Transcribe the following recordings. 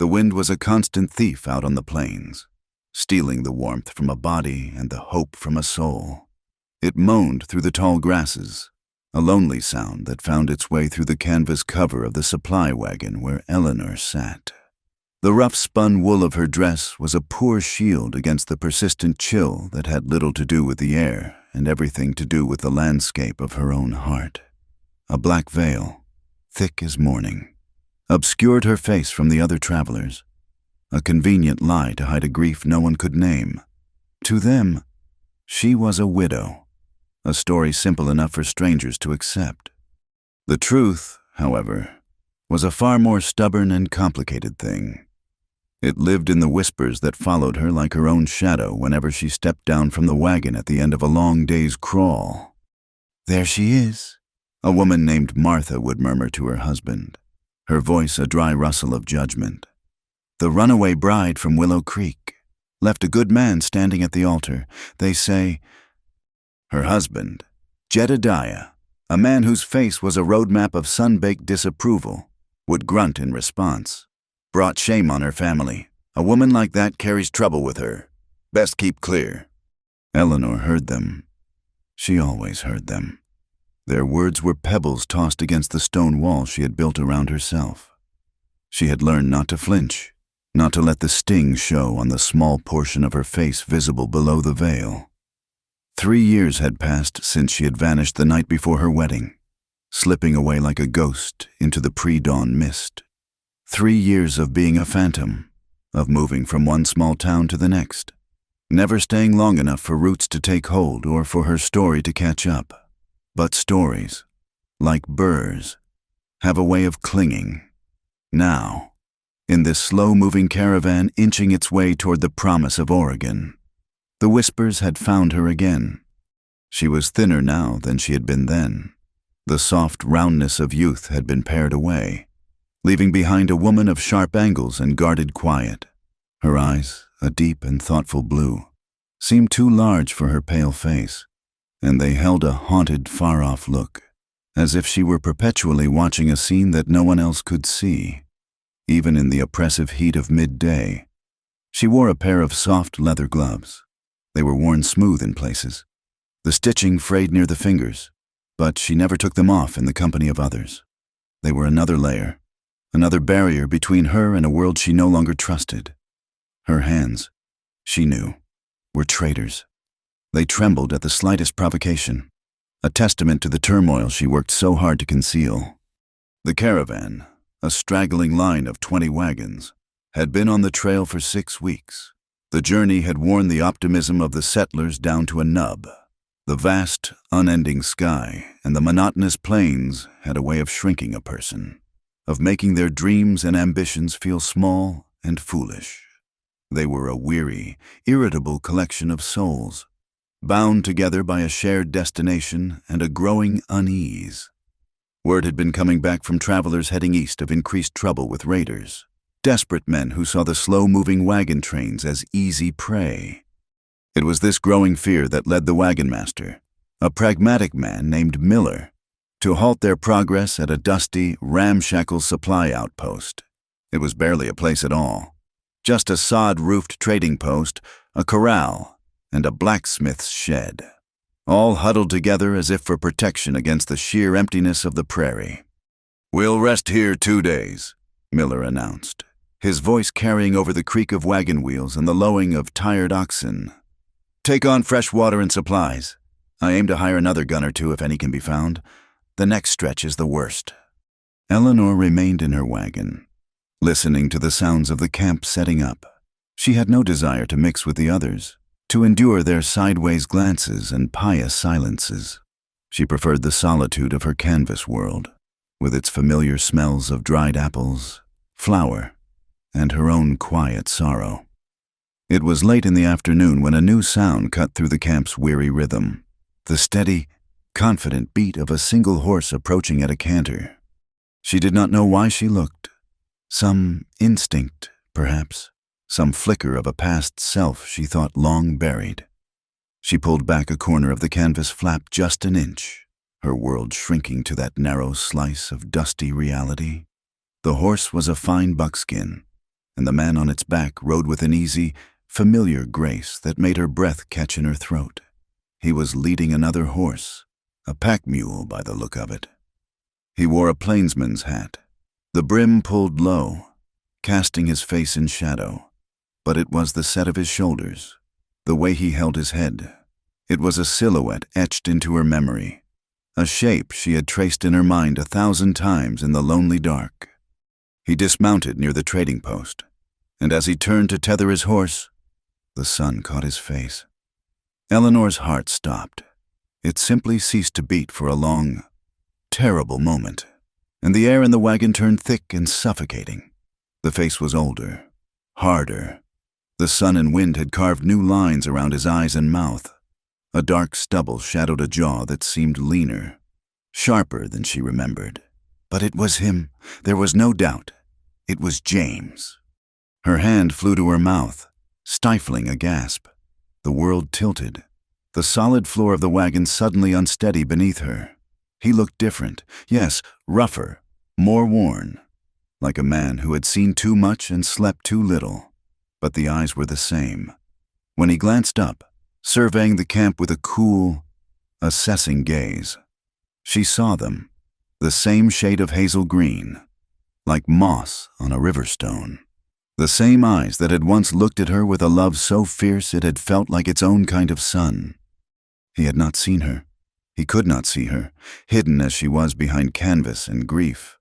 The wind was a constant thief out on the plains, stealing the warmth from a body and the hope from a soul. It moaned through the tall grasses, a lonely sound that found its way through the canvas cover of the supply wagon where Eleanor sat. The rough-spun wool of her dress was a poor shield against the persistent chill that had little to do with the air and everything to do with the landscape of her own heart. A black veil, thick as morning, obscured her face from the other travelers, a convenient lie to hide a grief no one could name. To them, she was a widow, a story simple enough for strangers to accept. The truth, however, was a far more stubborn and complicated thing. It lived in the whispers that followed her like her own shadow whenever she stepped down from the wagon at the end of a long day's crawl. "There she is," a woman named Martha would murmur to her husband, her voice a dry rustle of judgment. "The runaway bride from Willow Creek. Left a good man standing at the altar. They say—" Her husband, Jedediah, a man whose face was a roadmap of sun-baked disapproval, would grunt in response. "Brought shame on her family. A woman like that carries trouble with her. Best keep clear." Eleanor heard them. She always heard them. Their words were pebbles tossed against the stone wall she had built around herself. She had learned not to flinch, not to let the sting show on the small portion of her face visible below the veil. 3 years had passed since she had vanished the night before her wedding, slipping away like a ghost into the pre-dawn mist. 3 years of being a phantom, of moving from one small town to the next, never staying long enough for roots to take hold or for her story to catch up. But stories, like burrs, have a way of clinging. Now, in this slow-moving caravan inching its way toward the promise of Oregon, the whispers had found her again. She was thinner now than she had been then. The soft roundness of youth had been pared away, leaving behind a woman of sharp angles and guarded quiet. Her eyes, a deep and thoughtful blue, seemed too large for her pale face, and they held a haunted, far-off look, as if she were perpetually watching a scene that no one else could see. Even in the oppressive heat of midday, she wore a pair of soft leather gloves. They were worn smooth in places, the stitching frayed near the fingers, but she never took them off in the company of others. They were another layer, another barrier between her and a world she no longer trusted. Her hands, she knew, were traitors. They trembled at the slightest provocation, a testament to the turmoil she worked so hard to conceal. The caravan, a straggling line of 20 wagons, had been on the trail for 6 weeks. The journey had worn the optimism of the settlers down to a nub. The vast, unending sky and the monotonous plains had a way of shrinking a person, of making their dreams and ambitions feel small and foolish. They were a weary, irritable collection of souls, bound together by a shared destination and a growing unease. Word had been coming back from travelers heading east of increased trouble with raiders, desperate men who saw the slow-moving wagon trains as easy prey. It was this growing fear that led the wagon master, a pragmatic man named Miller, to halt their progress at a dusty, ramshackle supply outpost. It was barely a place at all, just a sod-roofed trading post, a corral, and a blacksmith's shed, all huddled together as if for protection against the sheer emptiness of the prairie. "We'll rest here 2 days," Miller announced, his voice carrying over the creak of wagon wheels and the lowing of tired oxen. "Take on fresh water and supplies. I aim to hire another gun or two if any can be found. The next stretch is the worst." Eleanor remained in her wagon, listening to the sounds of the camp setting up. She had no desire to mix with the others, to endure their sideways glances and pious silences. She preferred the solitude of her canvas world, with its familiar smells of dried apples, flour, and her own quiet sorrow. It was late in the afternoon when a new sound cut through the camp's weary rhythm, the steady, confident beat of a single horse approaching at a canter. She did not know why she looked. Some instinct, perhaps, some flicker of a past self she thought long buried. She pulled back a corner of the canvas flap just an inch, her world shrinking to that narrow slice of dusty reality. The horse was a fine buckskin, and the man on its back rode with an easy, familiar grace that made her breath catch in her throat. He was leading another horse, a pack mule by the look of it. He wore a plainsman's hat, the brim pulled low, casting his face in shadow. But it was the set of his shoulders, the way he held his head. It was a silhouette etched into her memory, a shape she had traced in her mind 1,000 times in the lonely dark. He dismounted near the trading post, and as he turned to tether his horse, the sun caught his face. Eleanor's heart stopped. It simply ceased to beat for a long, terrible moment, and the air in the wagon turned thick and suffocating. The face was older, harder. The sun and wind had carved new lines around his eyes and mouth. A dark stubble shadowed a jaw that seemed leaner, sharper than she remembered. But it was him. There was no doubt. It was James. Her hand flew to her mouth, stifling a gasp. The world tilted. The solid floor of the wagon suddenly unsteady beneath her. He looked different. Yes, rougher, more worn. Like a man who had seen too much and slept too little. But the eyes were the same. When he glanced up, surveying the camp with a cool, assessing gaze, she saw them, the same shade of hazel green, like moss on a river stone. The same eyes that had once looked at her with a love so fierce it had felt like its own kind of sun. He had not seen her. He could not see her, hidden as she was behind canvas and grief.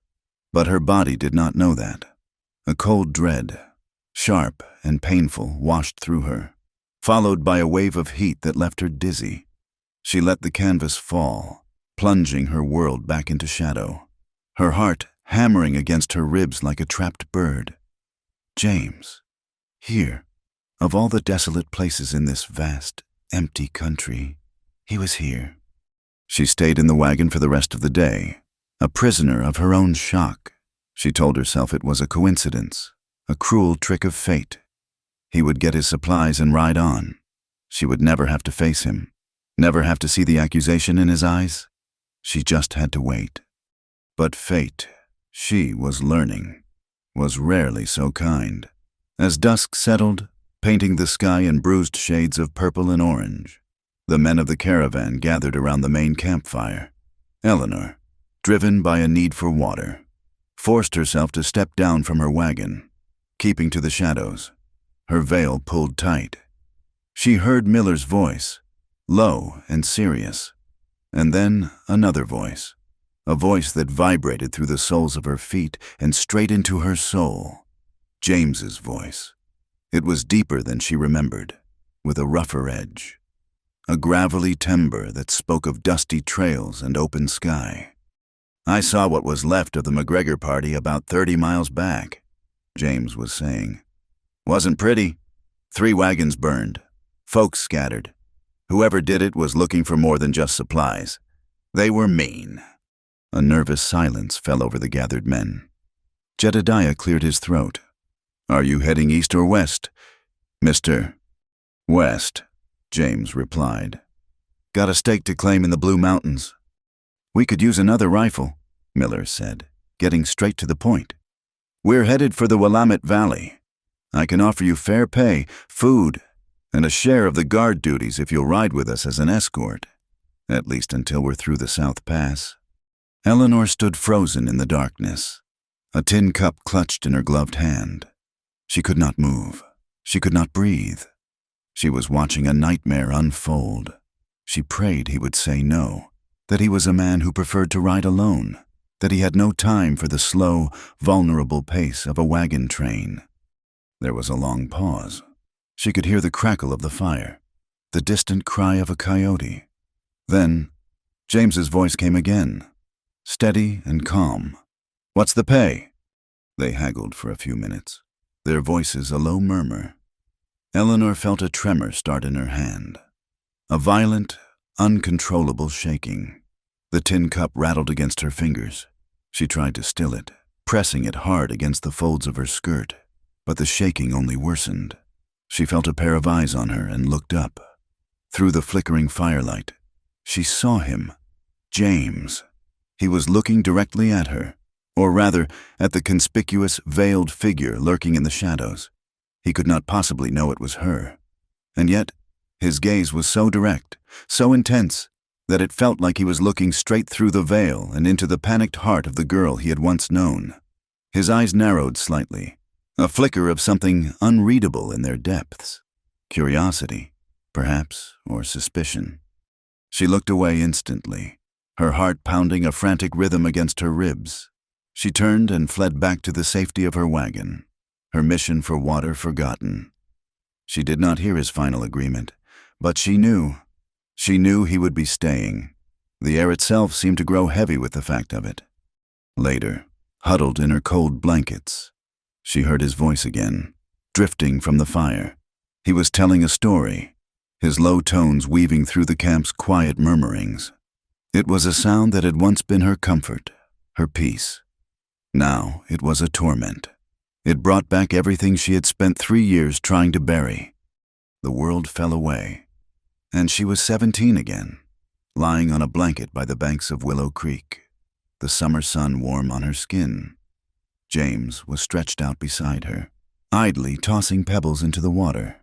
But her body did not know that. A cold dread, sharp and painful, washed through her, followed by a wave of heat that left her dizzy. She let the canvas fall, plunging her world back into shadow, her heart hammering against her ribs like a trapped bird. James. Here, of all the desolate places in this vast, empty country, he was here. She stayed in the wagon for the rest of the day, a prisoner of her own shock. She told herself it was a coincidence, a cruel trick of fate. He would get his supplies and ride on. She would never have to face him, never have to see the accusation in his eyes. She just had to wait. But fate, she was learning, was rarely so kind. As dusk settled, painting the sky in bruised shades of purple and orange, the men of the caravan gathered around the main campfire. Eleanor, driven by a need for water, forced herself to step down from her wagon, keeping to the shadows, her veil pulled tight. She heard Miller's voice, low and serious, and then another voice, a voice that vibrated through the soles of her feet and straight into her soul. James's voice. It was deeper than she remembered, with a rougher edge, a gravelly timbre that spoke of dusty trails and open sky. "I saw what was left of the McGregor party about 30 miles back," James was saying. "Wasn't pretty. 3 wagons burned. Folks scattered. Whoever did it was looking for more than just supplies. They were mean." A nervous silence fell over the gathered men. Jedediah cleared his throat. "Are you heading east or west, Mr. West?" James replied. "Got a stake to claim in the Blue Mountains." "We could use another rifle," Miller said, getting straight to the point. "We're headed for the Willamette Valley. I can offer you fair pay, food, and a share of the guard duties if you'll ride with us as an escort, at least until we're through the South Pass." Eleanor stood frozen in the darkness, a tin cup clutched in her gloved hand. She could not move. She could not breathe. She was watching a nightmare unfold. She prayed he would say no, that he was a man who preferred to ride alone, that he had no time for the slow, vulnerable pace of a wagon train. There was a long pause. She could hear the crackle of the fire, the distant cry of a coyote. Then, James's voice came again, steady and calm. "What's the pay?" They haggled for a few minutes, their voices a low murmur. Eleanor felt a tremor start in her hand, a violent, uncontrollable shaking. The tin cup rattled against her fingers. She tried to still it, pressing it hard against the folds of her skirt, but the shaking only worsened. She felt a pair of eyes on her and looked up. Through the flickering firelight, she saw him, James. He was looking directly at her, or rather, at the conspicuous, veiled figure lurking in the shadows. He could not possibly know it was her. And yet, his gaze was so direct, so intense, that it felt like he was looking straight through the veil and into the panicked heart of the girl he had once known. His eyes narrowed slightly, a flicker of something unreadable in their depths. Curiosity, perhaps, or suspicion. She looked away instantly, her heart pounding a frantic rhythm against her ribs. She turned and fled back to the safety of her wagon, her mission for water forgotten. She did not hear his final agreement, but she knew he would be staying. The air itself seemed to grow heavy with the fact of it. Later, huddled in her cold blankets, she heard his voice again, drifting from the fire. He was telling a story, his low tones weaving through the camp's quiet murmurings. It was a sound that had once been her comfort, her peace. Now it was a torment. It brought back everything she had spent 3 years trying to bury. The world fell away, and she was 17 again, lying on a blanket by the banks of Willow Creek, the summer sun warm on her skin. James was stretched out beside her, idly tossing pebbles into the water.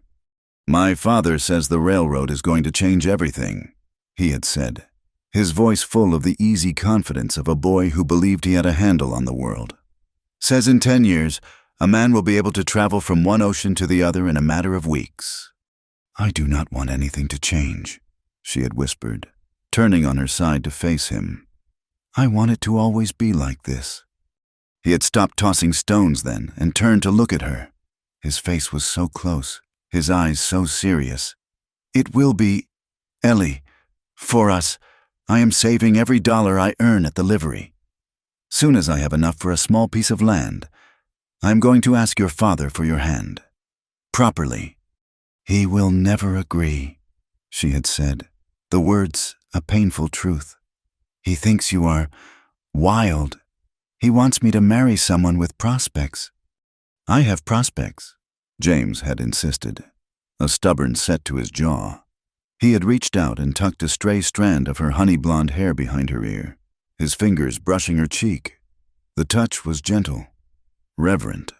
"My father says the railroad is going to change everything," he had said, his voice full of the easy confidence of a boy who believed he had a handle on the world. "Says in 10 years, a man will be able to travel from one ocean to the other in a matter of weeks." "I do not want anything to change," she had whispered, turning on her side to face him. "I want it to always be like this." He had stopped tossing stones then and turned to look at her. His face was so close, his eyes so serious. "It will be, Ellie, for us. I am saving every dollar I earn at the livery. Soon as I have enough for a small piece of land, I am going to ask your father for your hand. Properly." "He will never agree," she had said, the words a painful truth. "He thinks you are wild. He wants me to marry someone with prospects." "I have prospects," James had insisted, a stubborn set to his jaw. He had reached out and tucked a stray strand of her honey-blonde hair behind her ear, his fingers brushing her cheek. The touch was gentle, reverent.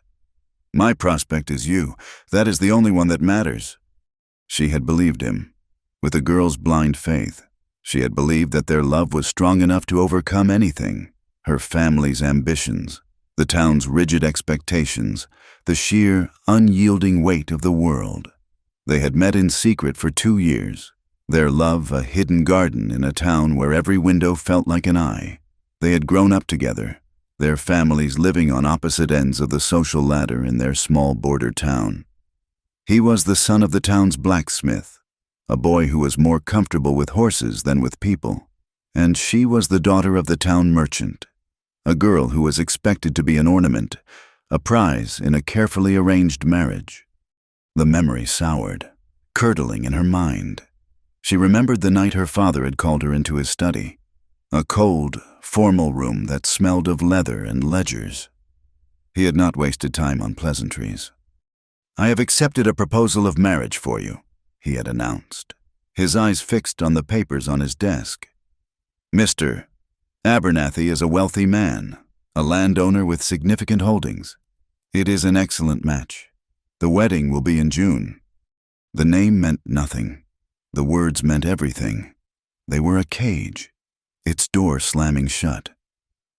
"My prospect is you. That is the only one that matters." She had believed him. With a girl's blind faith, she had believed that their love was strong enough to overcome anything, her family's ambitions, the town's rigid expectations, the sheer, unyielding weight of the world. They had met in secret for 2 years, their love a hidden garden in a town where every window felt like an eye. They had grown up together, their families living on opposite ends of the social ladder in their small border town. He was the son of the town's blacksmith, a boy who was more comfortable with horses than with people, and she was the daughter of the town merchant, a girl who was expected to be an ornament, a prize in a carefully arranged marriage. The memory soured, curdling in her mind. She remembered the night her father had called her into his study, a cold, formal room that smelled of leather and ledgers. He had not wasted time on pleasantries. "I have accepted a proposal of marriage for you," he had announced, his eyes fixed on the papers on his desk. "Mr. Abernathy is a wealthy man, a landowner with significant holdings. It is an excellent match. The wedding will be in June." The name meant nothing. The words meant everything. They were a cage, its door slamming shut.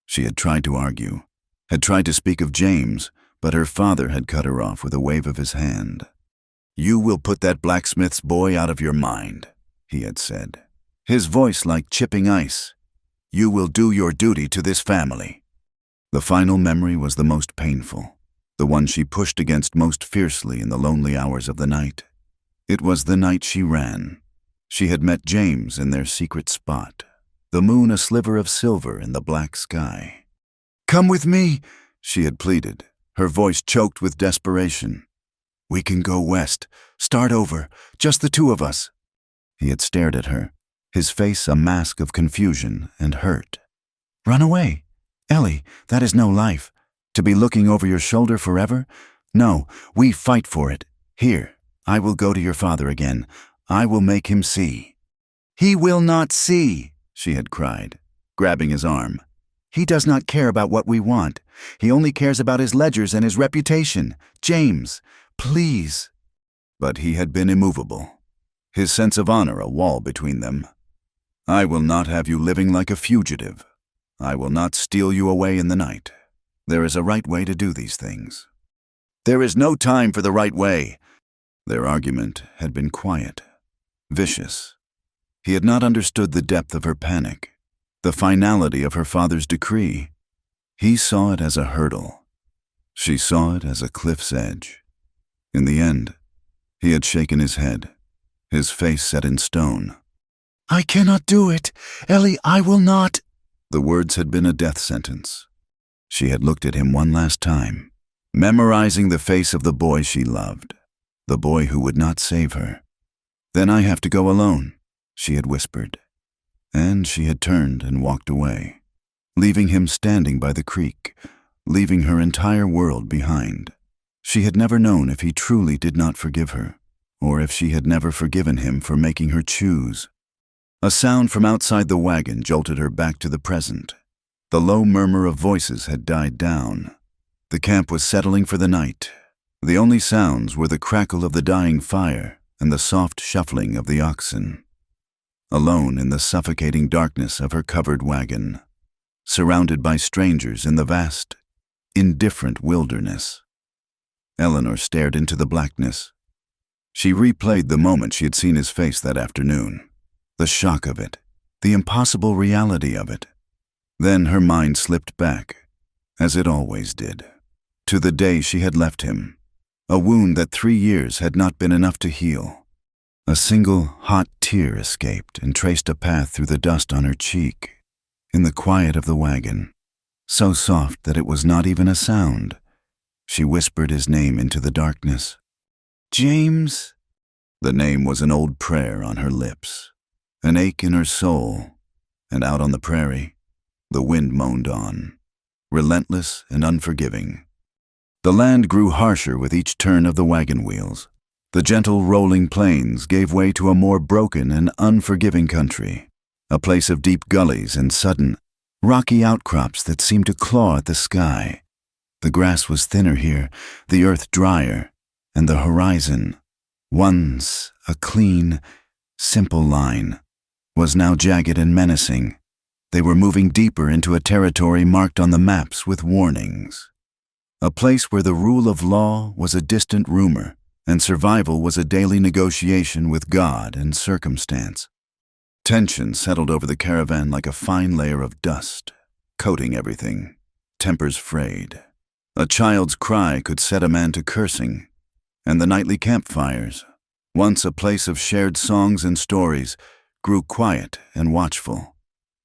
She had tried to argue, had tried to speak of James, but her father had cut her off with a wave of his hand. "You will put that blacksmith's boy out of your mind," he had said, his voice like chipping ice. "You will do your duty to this family." The final memory was the most painful, the one she pushed against most fiercely in the lonely hours of the night. It was the night she ran. She had met James in their secret spot, the moon a sliver of silver in the black sky. "Come with me," she had pleaded, her voice choked with desperation. "We can go west, start over, just the two of us." He had stared at her, his face a mask of confusion and hurt. "Run away. Ellie, that is no life. To be looking over your shoulder forever? No, we fight for it. Here, I will go to your father again. I will make him see." "He will not see," she had cried, grabbing his arm. He does not care about what we want. He only cares about his ledgers and his reputation. James, please." But he had been immovable, his sense of honor a wall between them. "I will not have you living like a fugitive. I will not steal you away in the night. There is a right way to do these things." "There is no time for the right way." Their argument had been quiet, vicious. He had not understood the depth of her panic, the finality of her father's decree. He saw it as a hurdle. She saw it as a cliff's edge. In the end, he had shaken his head, his face set in stone. "I cannot do it. Ellie, I will not." The words had been a death sentence. She had looked at him one last time, memorizing the face of the boy she loved, the boy who would not save her. "Then I have to go alone," she had whispered. And she had turned and walked away, leaving him standing by the creek, leaving her entire world behind. She had never known if he truly did not forgive her, or if she had never forgiven him for making her choose. A sound from outside the wagon jolted her back to the present. The low murmur of voices had died down. The camp was settling for the night. The only sounds were the crackle of the dying fire and the soft shuffling of the oxen. Alone in the suffocating darkness of her covered wagon, surrounded by strangers in the vast, indifferent wilderness. Eleanor stared into the blackness. She replayed the moment she had seen his face that afternoon, the shock of it, the impossible reality of it. Then her mind slipped back, as it always did, to the day she had left him, a wound that 3 years had not been enough to heal. A single hot tear escaped and traced a path through the dust on her cheek, in the quiet of the wagon, so soft that it was not even a sound. She whispered his name into the darkness. "James." The name was an old prayer on her lips, an ache in her soul, and out on the prairie, the wind moaned on, relentless and unforgiving. The land grew harsher with each turn of the wagon wheels. The gentle rolling plains gave way to a more broken and unforgiving country, a place of deep gullies and sudden, rocky outcrops that seemed to claw at the sky. The grass was thinner here, the earth drier, and the horizon, once a clean, simple line, was now jagged and menacing. They were moving deeper into a territory marked on the maps with warnings. A place where the rule of law was a distant rumor, and survival was a daily negotiation with God and circumstance. Tension settled over the caravan like a fine layer of dust, coating everything, tempers frayed. A child's cry could set a man to cursing, and the nightly campfires, once a place of shared songs and stories, grew quiet and watchful.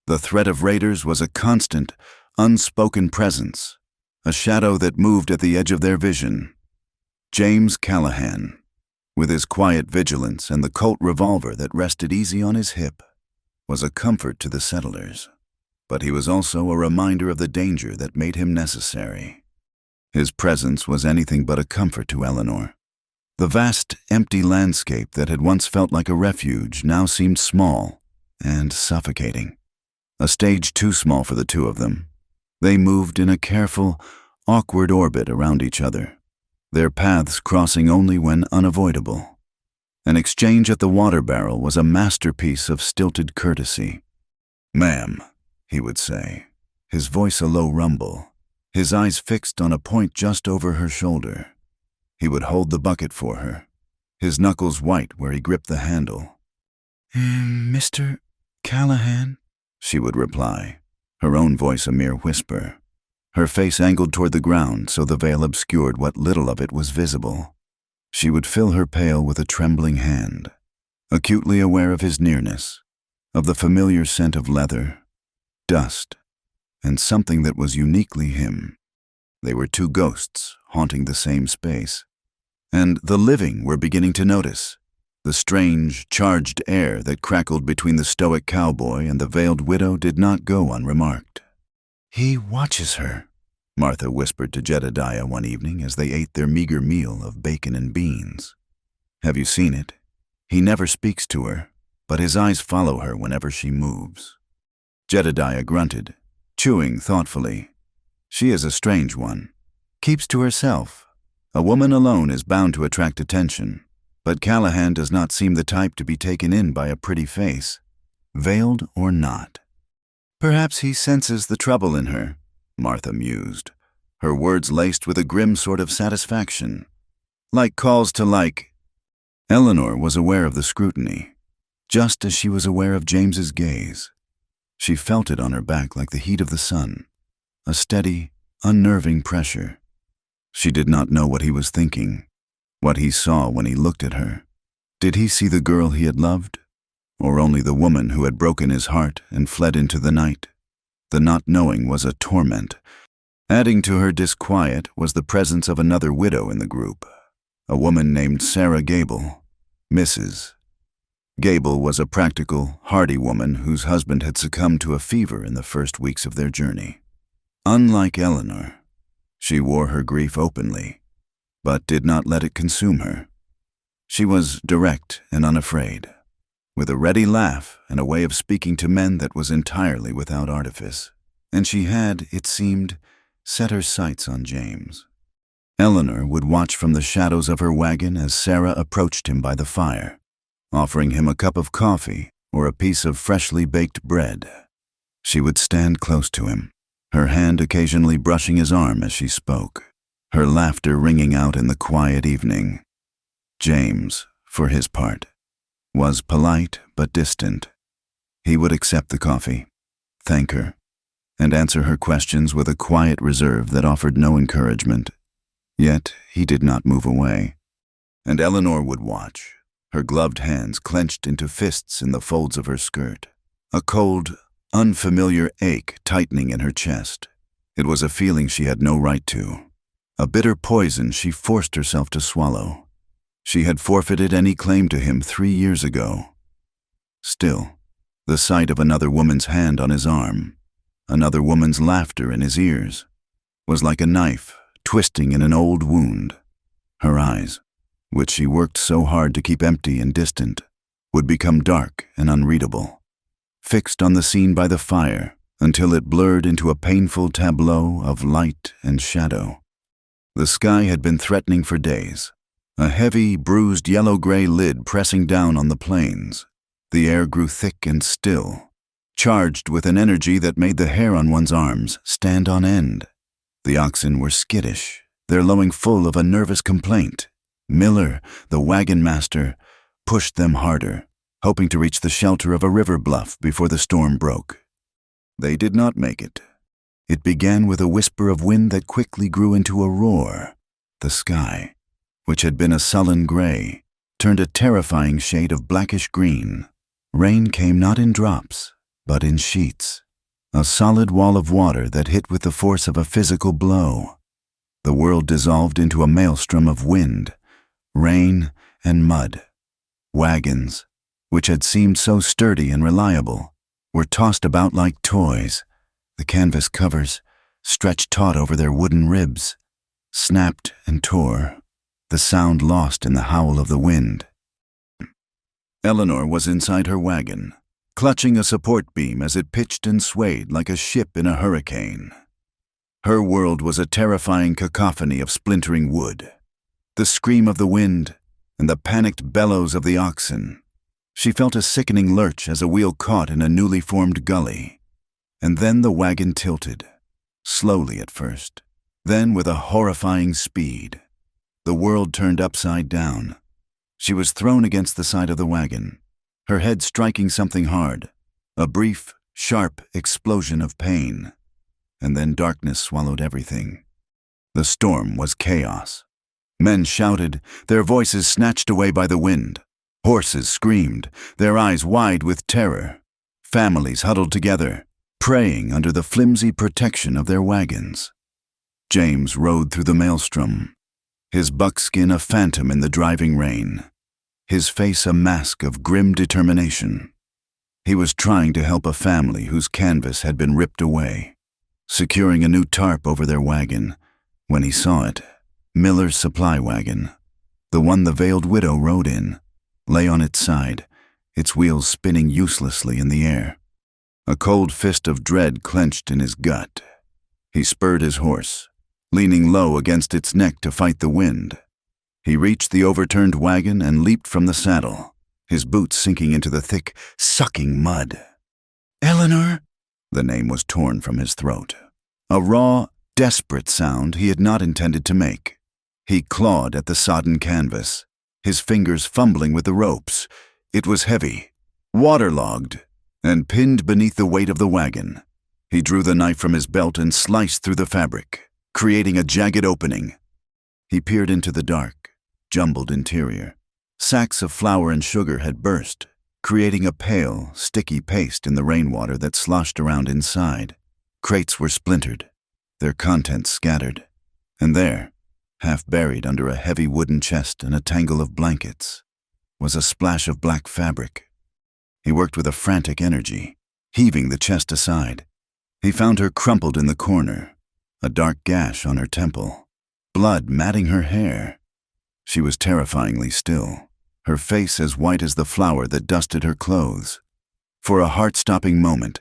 The threat of raiders was a constant, unspoken presence, a shadow that moved at the edge of their vision. James Callahan, with his quiet vigilance and the Colt revolver that rested easy on his hip, was a comfort to the settlers, but he was also a reminder of the danger that made him necessary. His presence was anything but a comfort to Eleanor. The vast, empty landscape that had once felt like a refuge now seemed small and suffocating, a stage too small for the two of them. They moved in a careful, awkward orbit around each other, their paths crossing only when unavoidable. An exchange at the water barrel was a masterpiece of stilted courtesy. "Ma'am," he would say, his voice a low rumble, his eyes fixed on a point just over her shoulder. He would hold the bucket for her, his knuckles white where he gripped the handle. "Mr. Callahan?" she would reply, her own voice a mere whisper. Her face angled toward the ground so the veil obscured what little of it was visible. She would fill her pail with a trembling hand, acutely aware of his nearness, of the familiar scent of leather, dust, and something that was uniquely him. They were two ghosts haunting the same space, and the living were beginning to notice the strange, charged air that crackled between the stoic cowboy and the veiled widow did not go unremarked. "He watches her," Martha whispered to Jedediah one evening as they ate their meager meal of bacon and beans. "Have you seen it? He never speaks to her, but his eyes follow her whenever she moves." Jedediah grunted, chewing thoughtfully. She is a strange one. Keeps to herself. A woman alone is bound to attract attention, but Callahan does not seem the type to be taken in by a pretty face, veiled or not. Perhaps he senses the trouble in her, Martha mused, her words laced with a grim sort of satisfaction. Like calls to like. Eleanor was aware of the scrutiny, just as she was aware of James's gaze. She felt it on her back like the heat of the sun, a steady, unnerving pressure. She did not know what he was thinking, what he saw when he looked at her. Did he see the girl he had loved, or only the woman who had broken his heart and fled into the night? The not knowing was a torment. Adding to her disquiet was the presence of another widow in the group, a woman named Sarah Gable, Mrs. Gable was a practical, hardy woman whose husband had succumbed to a fever in the first weeks of their journey. Unlike Eleanor, she wore her grief openly, but did not let it consume her. She was direct and unafraid, with a ready laugh and a way of speaking to men that was entirely without artifice, and she had, it seemed, set her sights on James. Eleanor would watch from the shadows of her wagon as Sarah approached him by the fire, offering him a cup of coffee or a piece of freshly baked bread. She would stand close to him, her hand occasionally brushing his arm as she spoke, her laughter ringing out in the quiet evening. James, for his part, was polite but distant. He would accept the coffee, thank her, and answer her questions with a quiet reserve that offered no encouragement. Yet he did not move away. And Eleanor would watch, her gloved hands clenched into fists in the folds of her skirt, a cold, unfamiliar ache tightening in her chest. It was a feeling she had no right to, a bitter poison she forced herself to swallow. She had forfeited any claim to him 3 years ago. Still, the sight of another woman's hand on his arm, another woman's laughter in his ears, was like a knife twisting in an old wound. Her eyes, which she worked so hard to keep empty and distant, would become dark and unreadable, fixed on the scene by the fire until it blurred into a painful tableau of light and shadow. The sky had been threatening for days, a heavy, bruised yellow-gray lid pressing down on the plains. The air grew thick and still, charged with an energy that made the hair on one's arms stand on end. The oxen were skittish, their lowing full of a nervous complaint. Miller, the wagon master, pushed them harder, hoping to reach the shelter of a river bluff before the storm broke. They did not make it. It began with a whisper of wind that quickly grew into a roar. The sky, which had been a sullen gray, turned a terrifying shade of blackish green. Rain came not in drops, but in sheets, a solid wall of water that hit with the force of a physical blow. The world dissolved into a maelstrom of wind, rain, and mud. Wagons, which had seemed so sturdy and reliable, were tossed about like toys. The canvas covers, stretched taut over their wooden ribs, snapped and tore, the sound lost in the howl of the wind. Eleanor was inside her wagon, clutching a support beam as it pitched and swayed like a ship in a hurricane. Her world was a terrifying cacophony of splintering wood, the scream of the wind, and the panicked bellows of the oxen. She felt a sickening lurch as a wheel caught in a newly formed gully. And then the wagon tilted, slowly at first, then with a horrifying speed. The world turned upside down. She was thrown against the side of the wagon, her head striking something hard, a brief, sharp explosion of pain. And then darkness swallowed everything. The storm was chaos. Men shouted, their voices snatched away by the wind. Horses screamed, their eyes wide with terror. Families huddled together, praying under the flimsy protection of their wagons. James rode through the maelstrom, his buckskin a phantom in the driving rain, his face a mask of grim determination. He was trying to help a family whose canvas had been ripped away, securing a new tarp over their wagon, when he saw it. Miller's supply wagon, the one the veiled widow rode in, lay on its side, its wheels spinning uselessly in the air. A cold fist of dread clenched in his gut. He spurred his horse, leaning low against its neck to fight the wind. He reached the overturned wagon and leaped from the saddle, his boots sinking into the thick, sucking mud. "Eleanor!" The name was torn from his throat. A raw, desperate sound he had not intended to make. He clawed at the sodden canvas, his fingers fumbling with the ropes. It was heavy, waterlogged, and pinned beneath the weight of the wagon. He drew the knife from his belt and sliced through the fabric, creating a jagged opening. He peered into the dark, jumbled interior. Sacks of flour and sugar had burst, creating a pale, sticky paste in the rainwater that sloshed around inside. Crates were splintered, their contents scattered. And there, half buried under a heavy wooden chest and a tangle of blankets, was a splash of black fabric. He worked with a frantic energy, heaving the chest aside. He found her crumpled in the corner, a dark gash on her temple, blood matting her hair. She was terrifyingly still, her face as white as the flour that dusted her clothes. For a heart-stopping moment,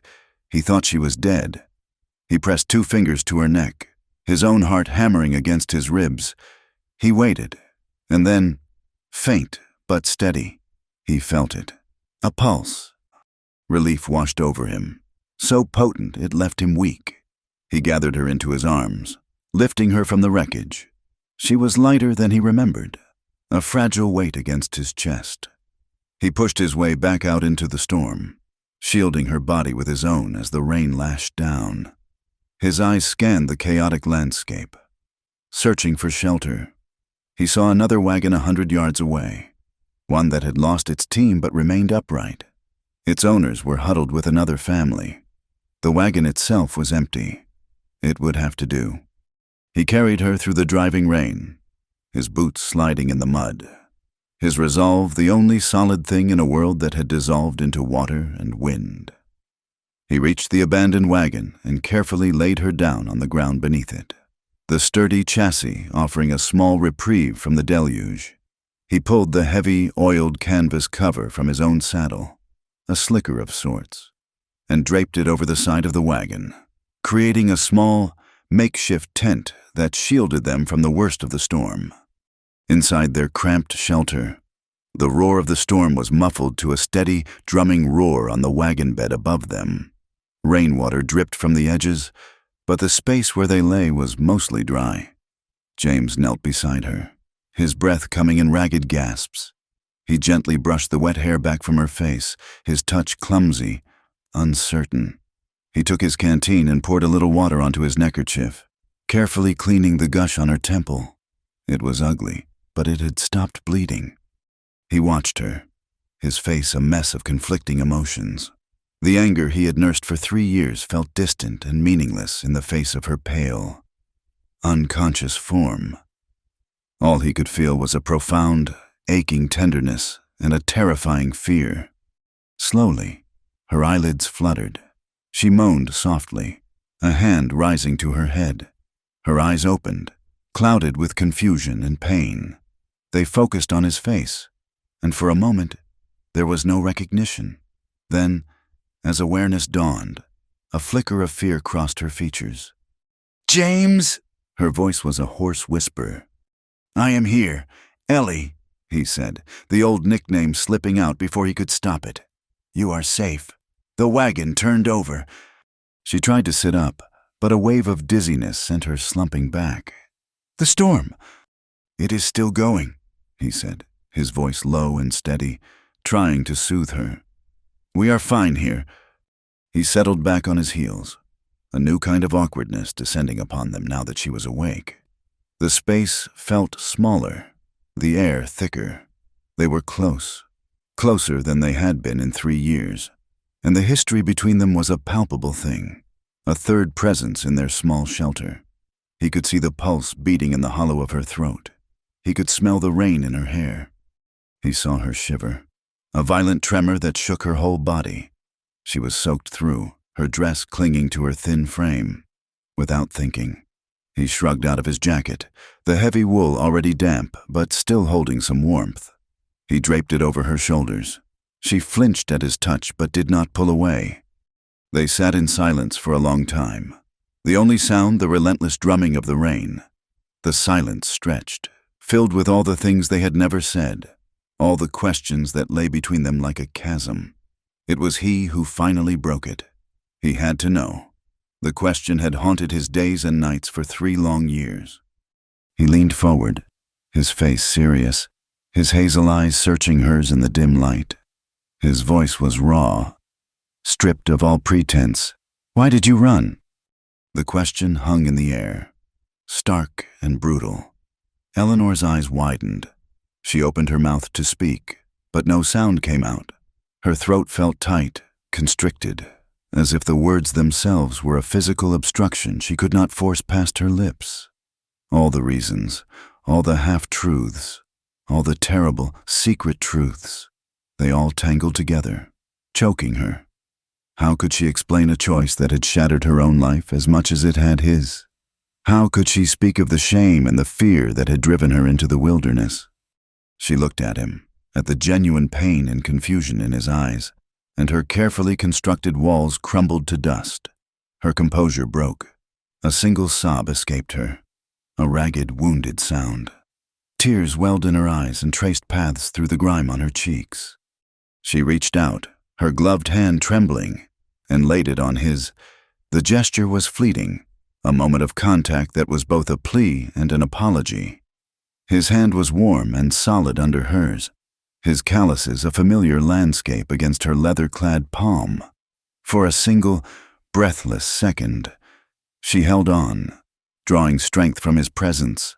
he thought she was dead. He pressed 2 fingers to her neck, his own heart hammering against his ribs. He waited, and then, faint but steady, he felt it. A pulse. Relief washed over him, so potent it left him weak. He gathered her into his arms, lifting her from the wreckage. She was lighter than he remembered, a fragile weight against his chest. He pushed his way back out into the storm, shielding her body with his own as the rain lashed down. His eyes scanned the chaotic landscape, searching for shelter. He saw another wagon 100 yards away, one that had lost its team but remained upright. Its owners were huddled with another family. The wagon itself was empty. It would have to do. He carried her through the driving rain, his boots sliding in the mud, his resolve the only solid thing in a world that had dissolved into water and wind. He reached the abandoned wagon and carefully laid her down on the ground beneath it, the sturdy chassis offering a small reprieve from the deluge. He pulled the heavy, oiled canvas cover from his own saddle, a slicker of sorts, and draped it over the side of the wagon, creating a small, makeshift tent that shielded them from the worst of the storm. Inside their cramped shelter, the roar of the storm was muffled to a steady, drumming roar on the wagon bed above them. Rainwater dripped from the edges, but the space where they lay was mostly dry. James knelt beside her, his breath coming in ragged gasps. He gently brushed the wet hair back from her face, his touch clumsy, uncertain. He took his canteen and poured a little water onto his neckerchief, carefully cleaning the gush on her temple. It was ugly, but it had stopped bleeding. He watched her, his face a mess of conflicting emotions. The anger he had nursed for 3 years felt distant and meaningless in the face of her pale, unconscious form. All he could feel was a profound, aching tenderness and a terrifying fear. Slowly, her eyelids fluttered. She moaned softly, a hand rising to her head. Her eyes opened, clouded with confusion and pain. They focused on his face, and for a moment, there was no recognition. Then, as awareness dawned, a flicker of fear crossed her features. "James!" Her voice was a hoarse whisper. "I am here. Ellie," he said, the old nickname slipping out before he could stop it. "You are safe. The wagon turned over." She tried to sit up, but a wave of dizziness sent her slumping back. "The storm!" "It is still going," he said, his voice low and steady, trying to soothe her. "We are fine here." He settled back on his heels, a new kind of awkwardness descending upon them now that she was awake. The space felt smaller, the air thicker. They were close, closer than they had been in 3 years, and the history between them was a palpable thing, a third presence in their small shelter. He could see the pulse beating in the hollow of her throat. He could smell the rain in her hair. He saw her shiver, a violent tremor that shook her whole body. She was soaked through, her dress clinging to her thin frame. Without thinking, he shrugged out of his jacket, the heavy wool already damp but still holding some warmth. He draped it over her shoulders. She flinched at his touch but did not pull away. They sat in silence for a long time. The only sound, the relentless drumming of the rain. The silence stretched, filled with all the things they had never said, all the questions that lay between them like a chasm. It was he who finally broke it. He had to know. The question had haunted his days and nights for 3 long years. He leaned forward, his face serious, his hazel eyes searching hers in the dim light. His voice was raw, stripped of all pretense. "Why did you run?" The question hung in the air, stark and brutal. Eleanor's eyes widened. She opened her mouth to speak, but no sound came out. Her throat felt tight, constricted, as if the words themselves were a physical obstruction she could not force past her lips. All the reasons, all the half-truths, all the terrible, secret truths, they all tangled together, choking her. How could she explain a choice that had shattered her own life as much as it had his? How could she speak of the shame and the fear that had driven her into the wilderness? She looked at him, at the genuine pain and confusion in his eyes, and her carefully constructed walls crumbled to dust. Her composure broke. A single sob escaped her, a ragged, wounded sound. Tears welled in her eyes and traced paths through the grime on her cheeks. She reached out, her gloved hand trembling, and laid it on his. The gesture was fleeting, a moment of contact that was both a plea and an apology. His hand was warm and solid under hers, his calluses a familiar landscape against her leather-clad palm. For a single, breathless second, she held on, drawing strength from his presence.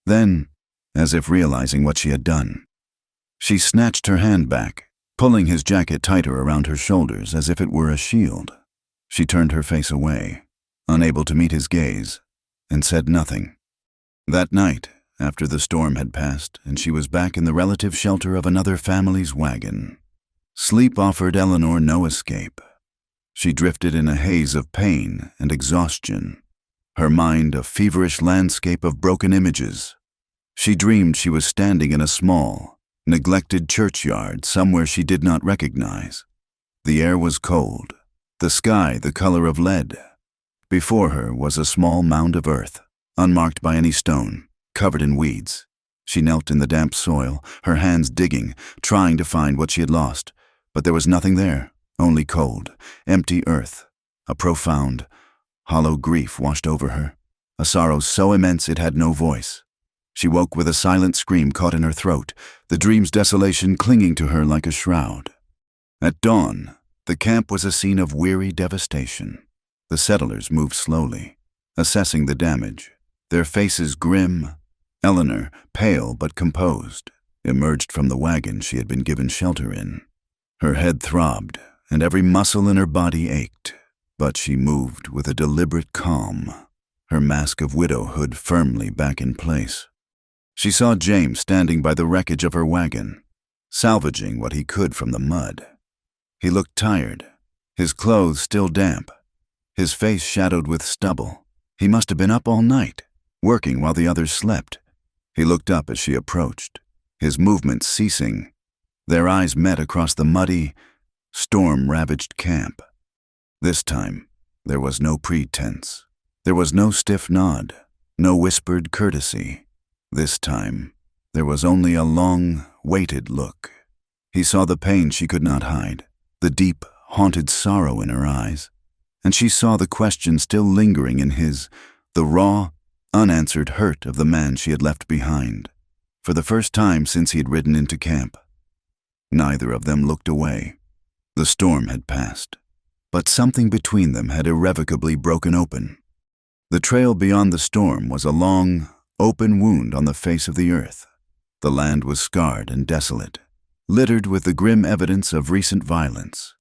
Then, as if realizing what she had done, she snatched her hand back, pulling his jacket tighter around her shoulders as if it were a shield. She turned her face away, unable to meet his gaze, and said nothing. That night, after the storm had passed and she was back in the relative shelter of another family's wagon, sleep offered Eleanor no escape. She drifted in a haze of pain and exhaustion, her mind a feverish landscape of broken images. She dreamed she was standing in a small, neglected churchyard somewhere she did not recognize. The air was cold, the sky the color of lead. Before her was a small mound of earth, unmarked by any stone, covered in weeds. She knelt in the damp soil, her hands digging, trying to find what she had lost, but there was nothing there, only cold, empty earth. A profound, hollow grief washed over her, a sorrow so immense it had no voice. She woke with a silent scream caught in her throat, the dream's desolation clinging to her like a shroud. At dawn, the camp was a scene of weary devastation. The settlers moved slowly, assessing the damage, their faces grim. Eleanor, pale but composed, emerged from the wagon she had been given shelter in. Her head throbbed, and every muscle in her body ached, but she moved with a deliberate calm, her mask of widowhood firmly back in place. She saw James standing by the wreckage of her wagon, salvaging what he could from the mud. He looked tired, his clothes still damp, his face shadowed with stubble. He must have been up all night, working while the others slept. He looked up as she approached, his movements ceasing. Their eyes met across the muddy, storm-ravaged camp. This time, there was no pretense. There was no stiff nod, no whispered courtesy. This time, there was only a long, weighted look. He saw the pain she could not hide, the deep, haunted sorrow in her eyes, and she saw the question still lingering in his, the raw, unanswered hurt of the man she had left behind, for the first time since he had ridden into camp. Neither of them looked away. The storm had passed, but something between them had irrevocably broken open. The trail beyond the storm was a long, open wound on the face of the earth. The land was scarred and desolate, littered with the grim evidence of recent violence.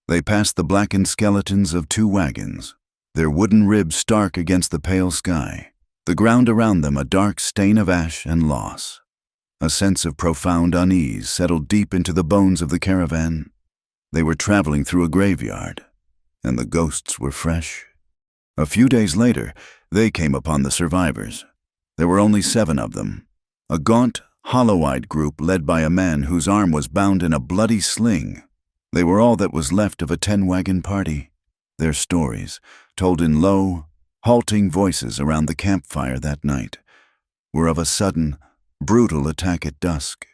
They passed the blackened skeletons of 2 wagons, their wooden ribs stark against the pale sky, the ground around them a dark stain of ash and loss. A sense of profound unease settled deep into the bones of the caravan. They were traveling through a graveyard, and the ghosts were fresh. A few days later, they came upon the survivors. There were only 7 of them, a gaunt, hollow-eyed group led by a man whose arm was bound in a bloody sling. They were all that was left of a 10-wagon party. Their stories, told in low, halting voices around the campfire that night, were of a sudden, brutal attack at dusk.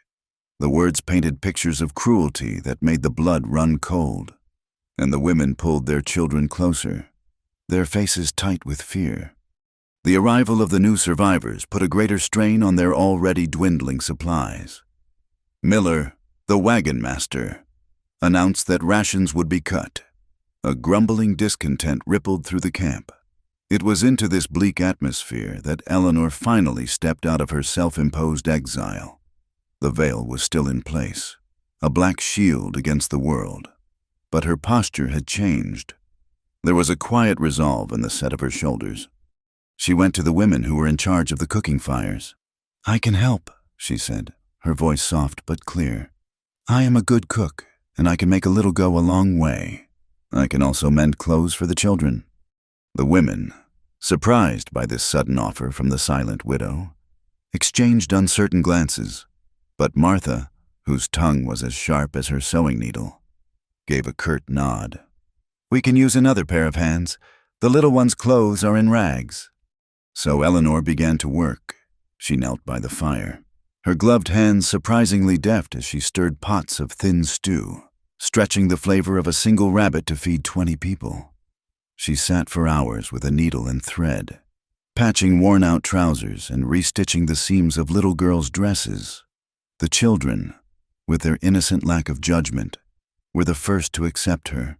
The words painted pictures of cruelty that made the blood run cold, and the women pulled their children closer, their faces tight with fear. The arrival of the new survivors put a greater strain on their already dwindling supplies. Miller, the wagon master, announced that rations would be cut. A grumbling discontent rippled through the camp. It was into this bleak atmosphere that Eleanor finally stepped out of her self-imposed exile. The veil was still in place, a black shield against the world, but her posture had changed. There was a quiet resolve in the set of her shoulders. She went to the women who were in charge of the cooking fires. "I can help," she said, her voice soft but clear. "I am a good cook, and I can make a little go a long way. I can also mend clothes for the children." The women, surprised by this sudden offer from the silent widow, exchanged uncertain glances, but Martha, whose tongue was as sharp as her sewing needle, gave a curt nod. "We can use another pair of hands. The little one's clothes are in rags." So Eleanor began to work. She knelt by the fire, her gloved hands surprisingly deft as she stirred pots of thin stew, stretching the flavor of a single rabbit to feed 20 people. She sat for hours with a needle and thread, patching worn-out trousers and restitching the seams of little girls' dresses. The children, with their innocent lack of judgment, were the first to accept her.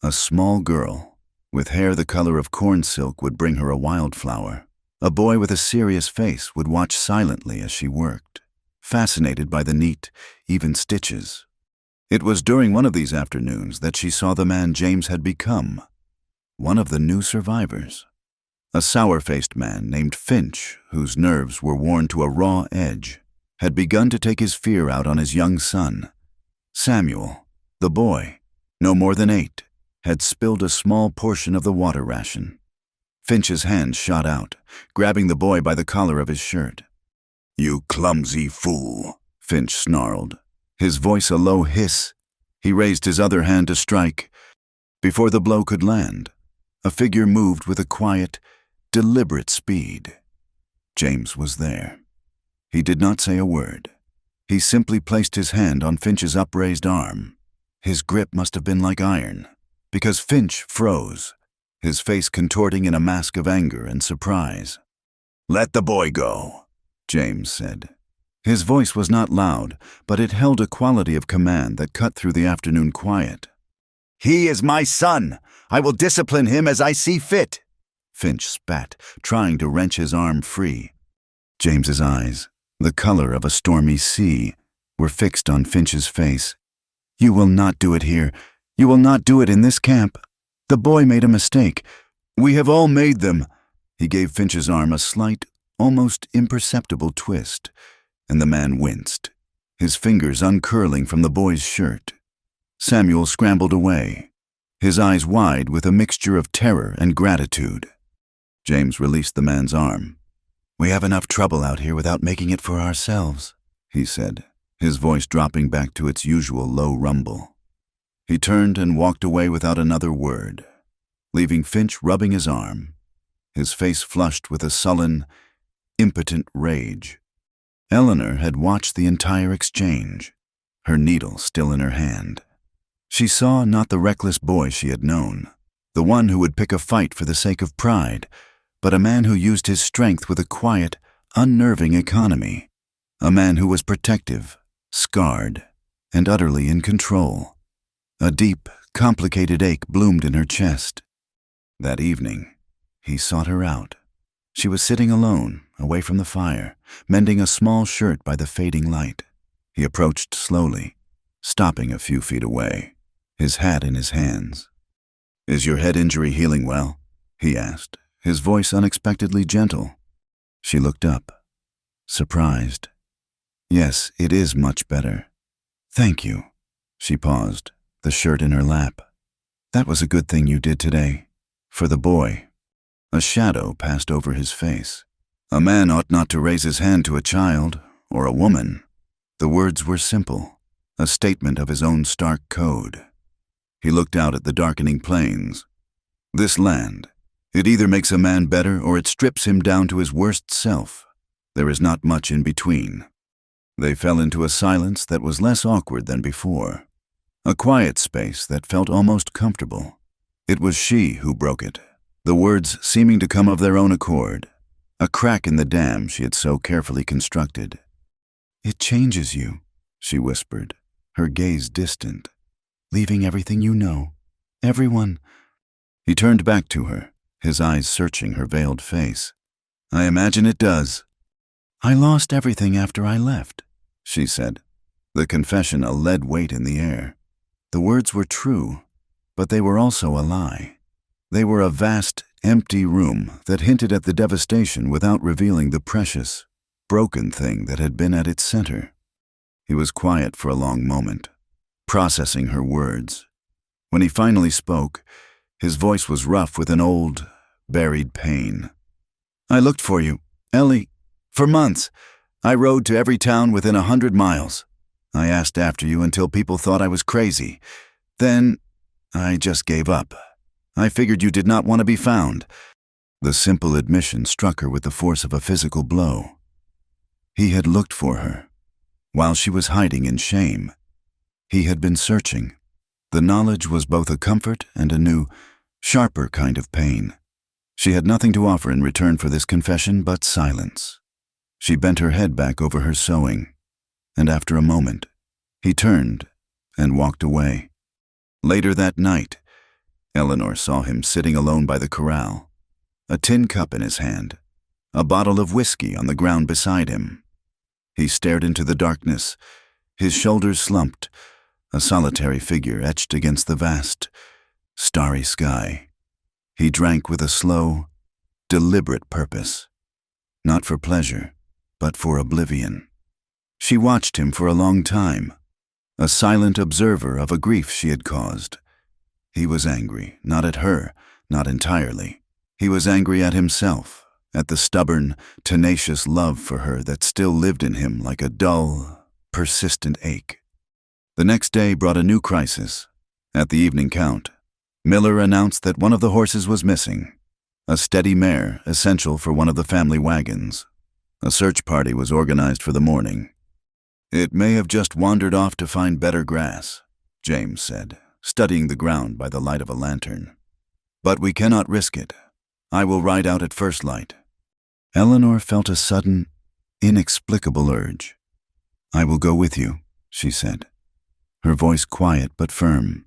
A small girl, with hair the color of corn silk, would bring her a wildflower. A boy with a serious face would watch silently as she worked, fascinated by the neat, even stitches. It was during one of these afternoons that she saw the man James had become, one of the new survivors. A sour-faced man named Finch, whose nerves were worn to a raw edge, had begun to take his fear out on his young son. Samuel, the boy, no more than 8, had spilled a small portion of the water ration. Finch's hand shot out, grabbing the boy by the collar of his shirt. "You clumsy fool," Finch snarled, his voice a low hiss. He raised his other hand to strike. Before the blow could land, a figure moved with a quiet, deliberate speed. James was there. He did not say a word. He simply placed his hand on Finch's upraised arm. His grip must have been like iron, because Finch froze, his face contorting in a mask of anger and surprise. "Let the boy go," James said. His voice was not loud, but it held a quality of command that cut through the afternoon quiet. "He is my son. I will discipline him as I see fit." Finch spat, trying to wrench his arm free. James's eyes, the color of a stormy sea, were fixed on Finch's face. "You will not do it here. You will not do it in this camp. The boy made a mistake. We have all made them." He gave Finch's arm a slight, almost imperceptible twist, and the man winced, his fingers uncurling from the boy's shirt. Samuel scrambled away, his eyes wide with a mixture of terror and gratitude. James released the man's arm. "We have enough trouble out here without making it for ourselves," he said, his voice dropping back to its usual low rumble. He turned and walked away without another word, leaving Finch rubbing his arm, his face flushed with a sullen, impotent rage. Eleanor had watched the entire exchange, her needle still in her hand. She saw not the reckless boy she had known, the one who would pick a fight for the sake of pride, but a man who used his strength with a quiet, unnerving economy, a man who was protective, scarred, and utterly in control. A deep, complicated ache bloomed in her chest. That evening, he sought her out. She was sitting alone, away from the fire, mending a small shirt by the fading light. He approached slowly, stopping a few feet away, his hat in his hands. "Is your head injury healing well?" he asked, his voice unexpectedly gentle. She looked up, surprised. "Yes, it is much better. Thank you." She paused, the shirt in her lap. "That was a good thing you did today. For the boy." A shadow passed over his face. A man ought not to raise his hand to a child, or a woman. The words were simple, a statement of his own stark code. He looked out at the darkening plains, This land, it either makes a man better or it strips him down to his worst self. There is not much in between. They fell into a silence that was less awkward than before, a quiet space that felt almost comfortable. It was she who broke it, the words seeming to come of their own accord, a crack in the dam she had so carefully constructed. "It changes you," she whispered, her gaze distant, "leaving everything you know, everyone." He turned back to her, his eyes searching her veiled face. "I imagine it does." "I lost everything after I left," she said, the confession a lead weight in the air. The words were true, but they were also a lie. They were a vast, empty room that hinted at the devastation without revealing the precious, broken thing that had been at its center. He was quiet for a long moment, processing her words. When he finally spoke, his voice was rough with an old, buried pain. "I looked for you, Ellie, for months. I rode to every town within 100 miles. I asked after you until people thought I was crazy. Then I just gave up. I figured you did not want to be found." The simple admission struck her with the force of a physical blow. He had looked for her, while she was hiding in shame. He had been searching. The knowledge was both a comfort and a new, sharper kind of pain. She had nothing to offer in return for this confession but silence. She bent her head back over her sewing, and after a moment, he turned and walked away. Later that night, Eleanor saw him sitting alone by the corral, a tin cup in his hand, a bottle of whiskey on the ground beside him. He stared into the darkness, his shoulders slumped, a solitary figure etched against the vast, starry sky. He drank with a slow, deliberate purpose, not for pleasure, but for oblivion. She watched him for a long time, a silent observer of a grief she had caused. He was angry, not at her, not entirely. He was angry at himself, at the stubborn, tenacious love for her that still lived in him like a dull, persistent ache. The next day brought a new crisis. At the evening count, Miller announced that one of the horses was missing, a steady mare essential for one of the family wagons. A search party was organized for the morning. "It may have just wandered off to find better grass," James said, studying the ground by the light of a lantern. "But we cannot risk it. I will ride out at first light." Eleanor felt a sudden, inexplicable urge. "I will go with you," she said, her voice quiet but firm.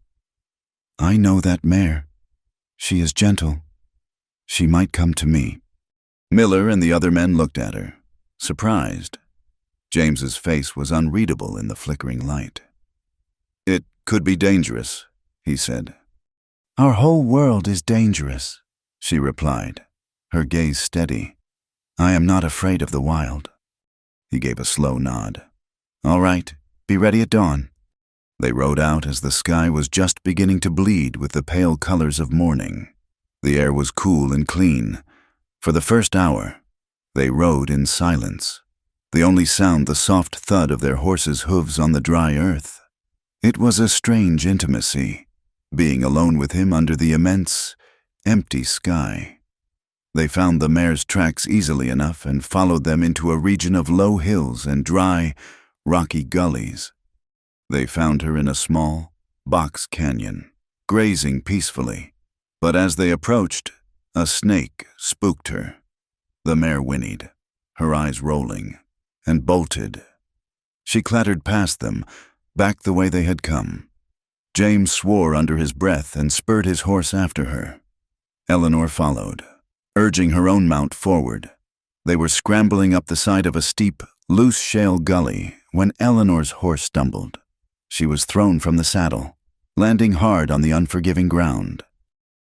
"I know that mare. She is gentle. She might come to me." Miller and the other men looked at her, surprised. James's face was unreadable in the flickering light. "It could be dangerous," he said. "Our whole world is dangerous," she replied, her gaze steady. "I am not afraid of the wild." He gave a slow nod. "All right, be ready at dawn." They rode out as the sky was just beginning to bleed with the pale colors of morning. The air was cool and clean. For the first hour, they rode in silence, the only sound the soft thud of their horses' hooves on the dry earth. It was a strange intimacy, being alone with him under the immense, empty sky. They found the mare's tracks easily enough and followed them into a region of low hills and dry, rocky gullies. They found her in a small, box canyon, grazing peacefully, but as they approached, a snake spooked her. The mare whinnied, her eyes rolling, and bolted. She clattered past them, back the way they had come. James swore under his breath and spurred his horse after her. Eleanor followed, urging her own mount forward. They were scrambling up the side of a steep, loose shale gully when Eleanor's horse stumbled. She was thrown from the saddle, landing hard on the unforgiving ground.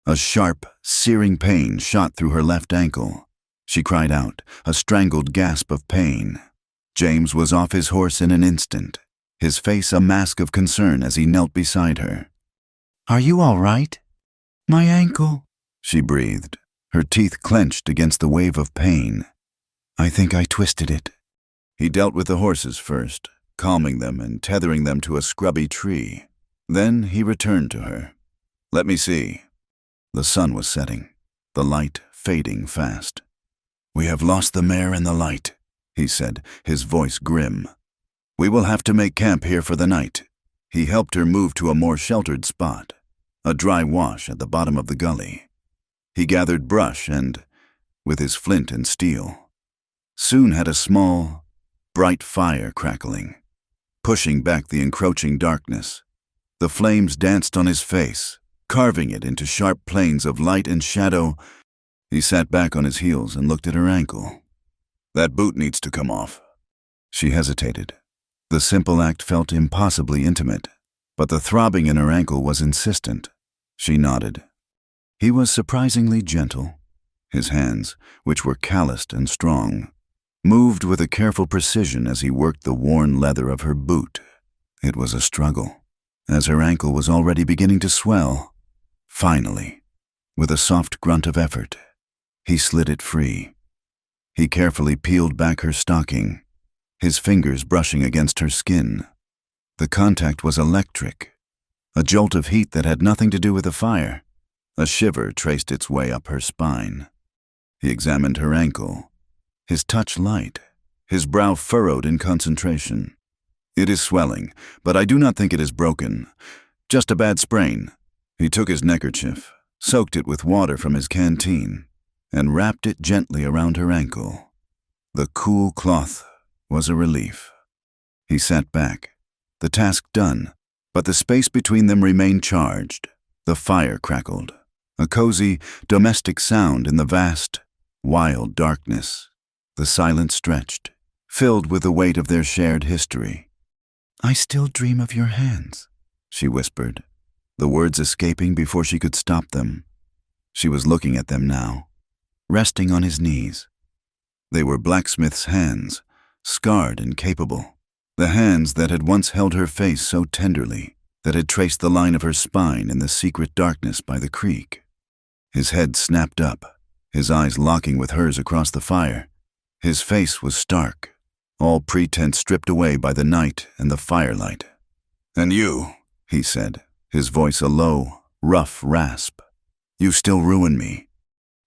A sharp, searing pain shot through her left ankle. She cried out, a strangled gasp of pain. James was off his horse in an instant, his face a mask of concern as he knelt beside her. "Are you all right?" "My ankle," she breathed, her teeth clenched against the wave of pain. "I think I twisted it." He dealt with the horses first, calming them and tethering them to a scrubby tree. Then he returned to her. "Let me see." The sun was setting, the light fading fast. "We have lost the mare and the light," he said, his voice grim. "We will have to make camp here for the night." He helped her move to a more sheltered spot, a dry wash at the bottom of the gully. He gathered brush and, with his flint and steel, soon had a small, bright fire crackling, pushing back the encroaching darkness. The flames danced on his face, carving it into sharp planes of light and shadow. He sat back on his heels and looked at her ankle. "That boot needs to come off." She hesitated. The simple act felt impossibly intimate, but the throbbing in her ankle was insistent. She nodded. He was surprisingly gentle. His hands, which were calloused and strong, moved with a careful precision as he worked the worn leather of her boot. It was a struggle, as her ankle was already beginning to swell. Finally, with a soft grunt of effort, he slid it free. He carefully peeled back her stocking, his fingers brushing against her skin. The contact was electric, a jolt of heat that had nothing to do with the fire. A shiver traced its way up her spine. He examined her ankle, his touch light, his brow furrowed in concentration. "It is swelling, but I do not think it is broken. Just a bad sprain." He took his neckerchief, soaked it with water from his canteen, and wrapped it gently around her ankle. The cool cloth was a relief. He sat back, the task done, but the space between them remained charged. The fire crackled, a cozy, domestic sound in the vast, wild darkness. The silence stretched, filled with the weight of their shared history. "I still dream of your hands," she whispered, the words escaping before she could stop them. She was looking at them now, resting on his knees. They were blacksmith's hands, scarred and capable, the hands that had once held her face so tenderly, that had traced the line of her spine in the secret darkness by the creek. His head snapped up, his eyes locking with hers across the fire. His face was stark, all pretense stripped away by the night and the firelight. "And you," he said, his voice a low, rough rasp, "you still ruin me."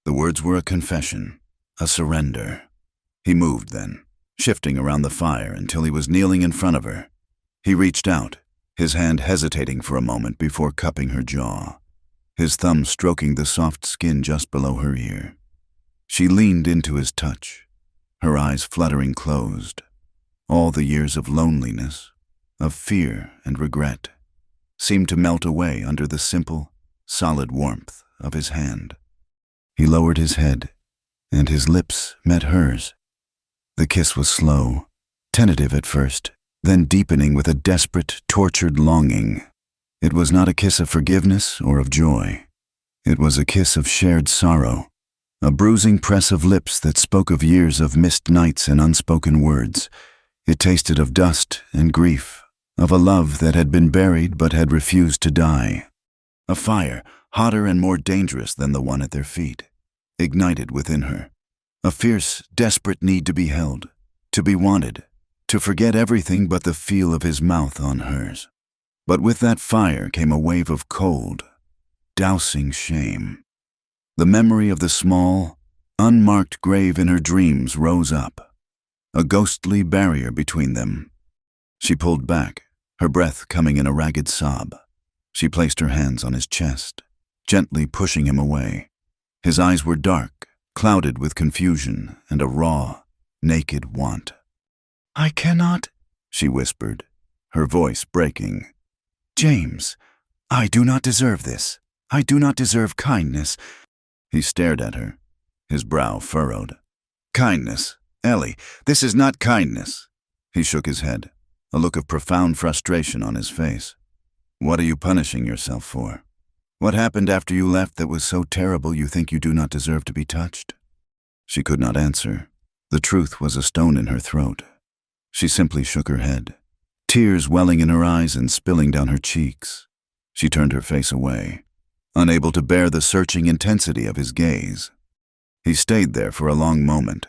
The words were a confession, a surrender. He moved then, shifting around the fire until he was kneeling in front of her. He reached out, his hand hesitating for a moment before cupping her jaw, his thumb stroking the soft skin just below her ear. She leaned into his touch, her eyes fluttering closed. All the years of loneliness, of fear and regret, seemed to melt away under the simple, solid warmth of his hand. He lowered his head, and his lips met hers. The kiss was slow, tentative at first, then deepening with a desperate, tortured longing. It was not a kiss of forgiveness or of joy. It was a kiss of shared sorrow, a bruising press of lips that spoke of years of missed nights and unspoken words. It tasted of dust and grief, of a love that had been buried but had refused to die. A fire, hotter and more dangerous than the one at their feet, ignited within her. A fierce, desperate need to be held, to be wanted, to forget everything but the feel of his mouth on hers. But with that fire came a wave of cold, dousing shame. The memory of the small, unmarked grave in her dreams rose up, a ghostly barrier between them. She pulled back, her breath coming in a ragged sob. She placed her hands on his chest, gently pushing him away. His eyes were dark, clouded with confusion and a raw, naked want. "I cannot," she whispered, her voice breaking. "James, I do not deserve this. I do not deserve kindness." He stared at her, his brow furrowed. "Kindness? Ellie, this is not kindness." He shook his head, a look of profound frustration on his face. "What are you punishing yourself for? What happened after you left that was so terrible you think you do not deserve to be touched?" She could not answer. The truth was a stone in her throat. She simply shook her head, tears welling in her eyes and spilling down her cheeks. She turned her face away, unable to bear the searching intensity of his gaze. He stayed there for a long moment,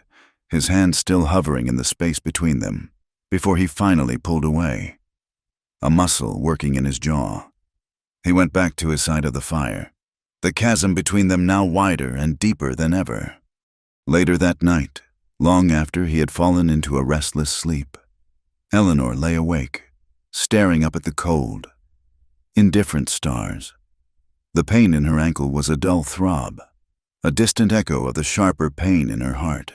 his hand still hovering in the space between them, before he finally pulled away, a muscle working in his jaw. He went back to his side of the fire, the chasm between them now wider and deeper than ever. Later that night, long after he had fallen into a restless sleep, Eleanor lay awake, staring up at the cold, indifferent stars. The pain in her ankle was a dull throb, a distant echo of the sharper pain in her heart.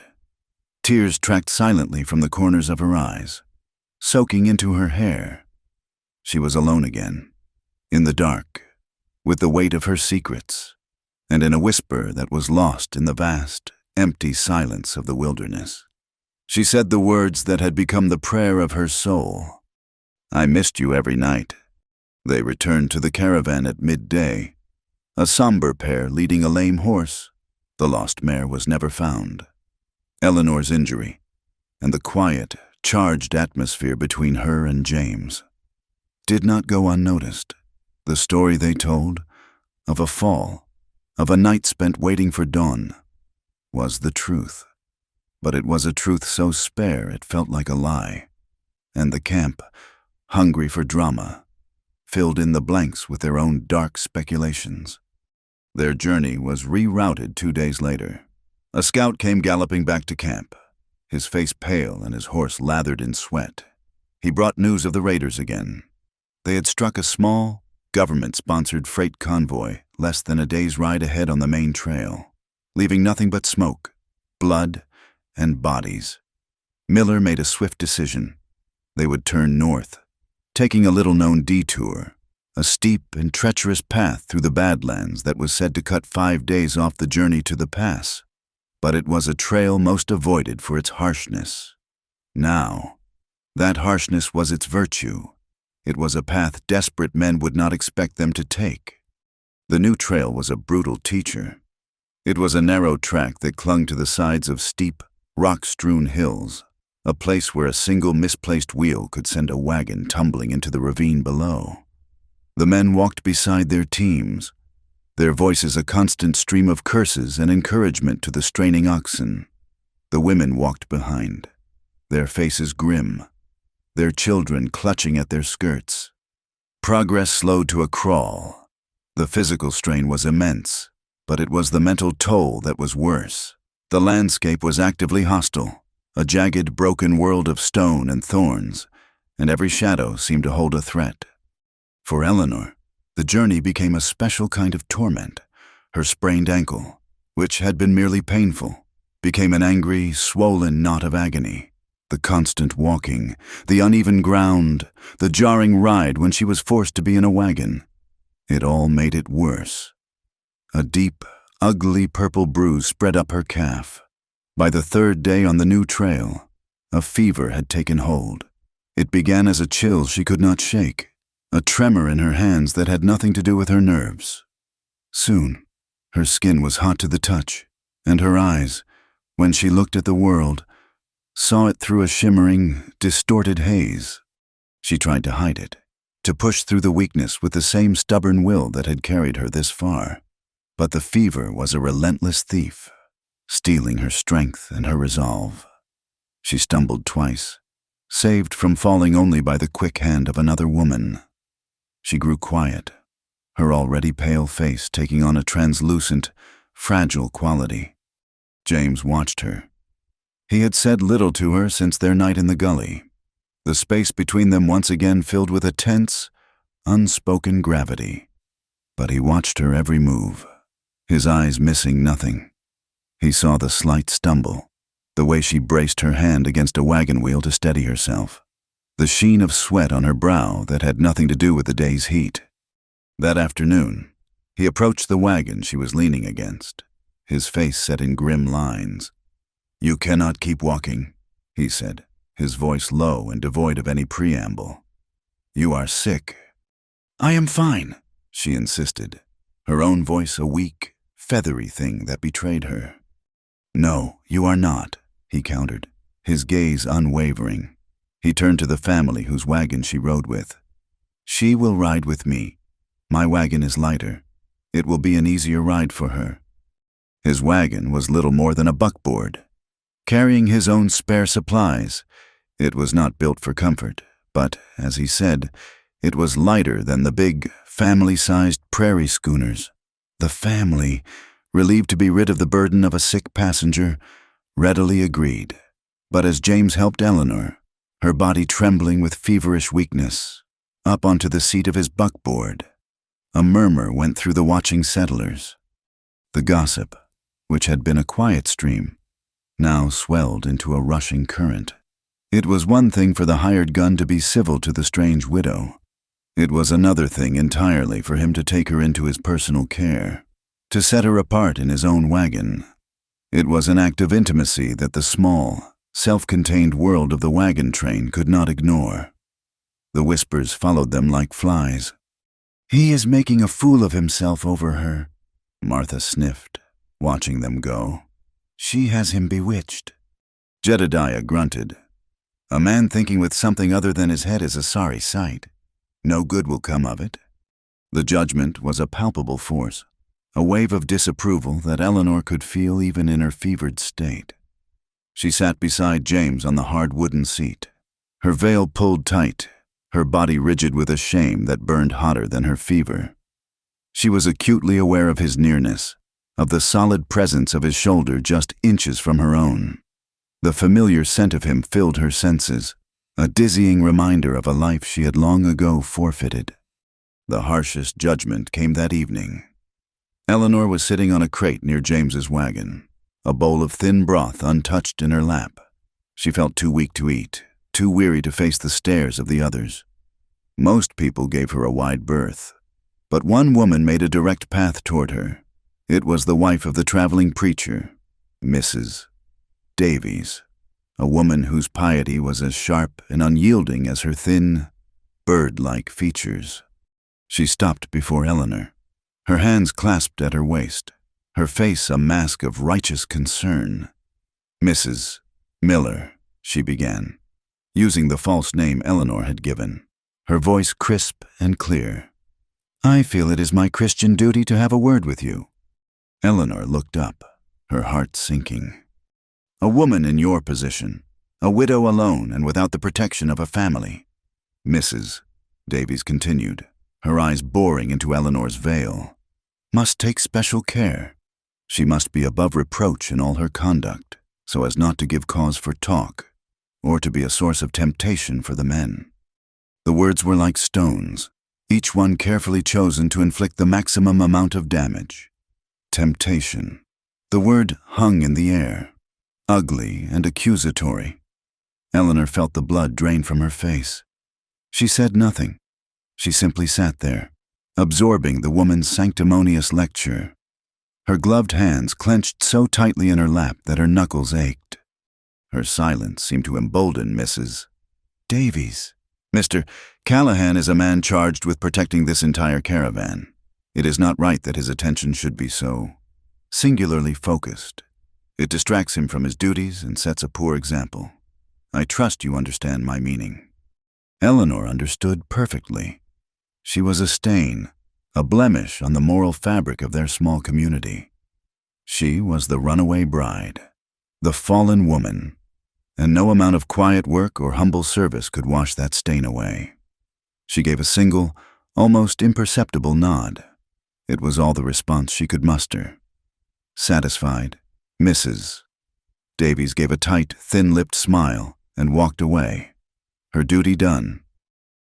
Tears tracked silently from the corners of her eyes, soaking into her hair. She was alone again, in the dark, with the weight of her secrets, and in a whisper that was lost in the vast, empty silence of the wilderness. She said the words that had become the prayer of her soul. "I missed you every night." They returned to the caravan at midday, a somber pair leading a lame horse. The lost mare was never found. Eleanor's injury, and the quiet, charged atmosphere between her and James, did not go unnoticed. The story they told, of a fall, of a night spent waiting for dawn, was the truth. But it was a truth so spare it felt like a lie, and the camp, hungry for drama, filled in the blanks with their own dark speculations. Their journey was rerouted 2 days later. A scout came galloping back to camp, his face pale and his horse lathered in sweat. He brought news of the raiders again. They had struck a small, government-sponsored freight convoy less than a day's ride ahead on the main trail, leaving nothing but smoke, blood, and bodies. Miller made a swift decision. They would turn north, taking a little-known detour, a steep and treacherous path through the Badlands that was said to cut 5 days off the journey to the pass. But it was a trail most avoided for its harshness. Now, that harshness was its virtue. It was a path desperate men would not expect them to take. The new trail was a brutal teacher. It was a narrow track that clung to the sides of steep, rock-strewn hills, a place where a single misplaced wheel could send a wagon tumbling into the ravine below. The men walked beside their teams, their voices a constant stream of curses and encouragement to the straining oxen. The women walked behind, their faces grim, their children clutching at their skirts. Progress slowed to a crawl. The physical strain was immense, but it was the mental toll that was worse. The landscape was actively hostile, a jagged, broken world of stone and thorns, and every shadow seemed to hold a threat. For Eleanor, the journey became a special kind of torment. Her sprained ankle, which had been merely painful, became an angry, swollen knot of agony. The constant walking, the uneven ground, the jarring ride when she was forced to be in a wagon, it all made it worse. A deep, ugly purple bruise spread up her calf. By the 3rd day on the new trail, a fever had taken hold. It began as a chill she could not shake, a tremor in her hands that had nothing to do with her nerves. Soon, her skin was hot to the touch, and her eyes, when she looked at the world, saw it through a shimmering, distorted haze. She tried to hide it, to push through the weakness with the same stubborn will that had carried her this far. But the fever was a relentless thief, stealing her strength and her resolve. She stumbled twice, saved from falling only by the quick hand of another woman. She grew quiet, her already pale face taking on a translucent, fragile quality. James watched her. He had said little to her since their night in the gully, the space between them once again filled with a tense, unspoken gravity. But he watched her every move, his eyes missing nothing. He saw the slight stumble, the way she braced her hand against a wagon wheel to steady herself, the sheen of sweat on her brow that had nothing to do with the day's heat. That afternoon, he approached the wagon she was leaning against, his face set in grim lines. "You cannot keep walking," he said, his voice low and devoid of any preamble. "You are sick." "I am fine," she insisted, her own voice a weak, feathery thing that betrayed her. "No, you are not," he countered, his gaze unwavering. He turned to the family whose wagon she rode with. "She will ride with me. My wagon is lighter. It will be an easier ride for her." His wagon was little more than a buckboard. Carrying his own spare supplies, it was not built for comfort, but, as he said, it was lighter than the big, family-sized prairie schooners. The family, relieved to be rid of the burden of a sick passenger, readily agreed. But as James helped Eleanor, her body trembling with feverish weakness, up onto the seat of his buckboard, a murmur went through the watching settlers. The gossip, which had been a quiet stream, now swelled into a rushing current. It was one thing for the hired gun to be civil to the strange widow. It was another thing entirely for him to take her into his personal care, to set her apart in his own wagon. It was an act of intimacy that the small, self-contained world of the wagon train could not ignore. The whispers followed them like flies. "He is making a fool of himself over her," Martha sniffed, watching them go. "She has him bewitched." Jedediah grunted. "A man thinking with something other than his head is a sorry sight. No good will come of it." The judgment was a palpable force, a wave of disapproval that Eleanor could feel even in her fevered state. She sat beside James on the hard wooden seat, her veil pulled tight, her body rigid with a shame that burned hotter than her fever. She was acutely aware of his nearness, of the solid presence of his shoulder just inches from her own. The familiar scent of him filled her senses, a dizzying reminder of a life she had long ago forfeited. The harshest judgment came that evening. Eleanor was sitting on a crate near James's wagon, a bowl of thin broth untouched in her lap. She felt too weak to eat, too weary to face the stares of the others. Most people gave her a wide berth, but one woman made a direct path toward her. It was the wife of the traveling preacher, Mrs. Davies, a woman whose piety was as sharp and unyielding as her thin, bird-like features. She stopped before Eleanor, her hands clasped at her waist, her face a mask of righteous concern. "Mrs. Miller," she began, using the false name Eleanor had given, her voice crisp and clear. "I feel it is my Christian duty to have a word with you." Eleanor looked up, her heart sinking. "A woman in your position, a widow alone and without the protection of a family," Mrs. Davies continued, her eyes boring into Eleanor's veil, "must take special care. She must be above reproach in all her conduct, so as not to give cause for talk, or to be a source of temptation for the men." The words were like stones, each one carefully chosen to inflict the maximum amount of damage. Temptation. The word hung in the air, ugly and accusatory. Eleanor felt the blood drain from her face. She said nothing. She simply sat there, absorbing the woman's sanctimonious lecture. Her gloved hands clenched so tightly in her lap that her knuckles ached. Her silence seemed to embolden Mrs. Davies. "Mr. Callahan is a man charged with protecting this entire caravan. It is not right that his attention should be so singularly focused. It distracts him from his duties and sets a poor example. I trust you understand my meaning." Eleanor understood perfectly. She was a stain, a blemish on the moral fabric of their small community. She was the runaway bride, the fallen woman, and no amount of quiet work or humble service could wash that stain away. She gave a single, almost imperceptible nod. It was all the response she could muster. Satisfied, Mrs. Davies gave a tight, thin-lipped smile and walked away, her duty done.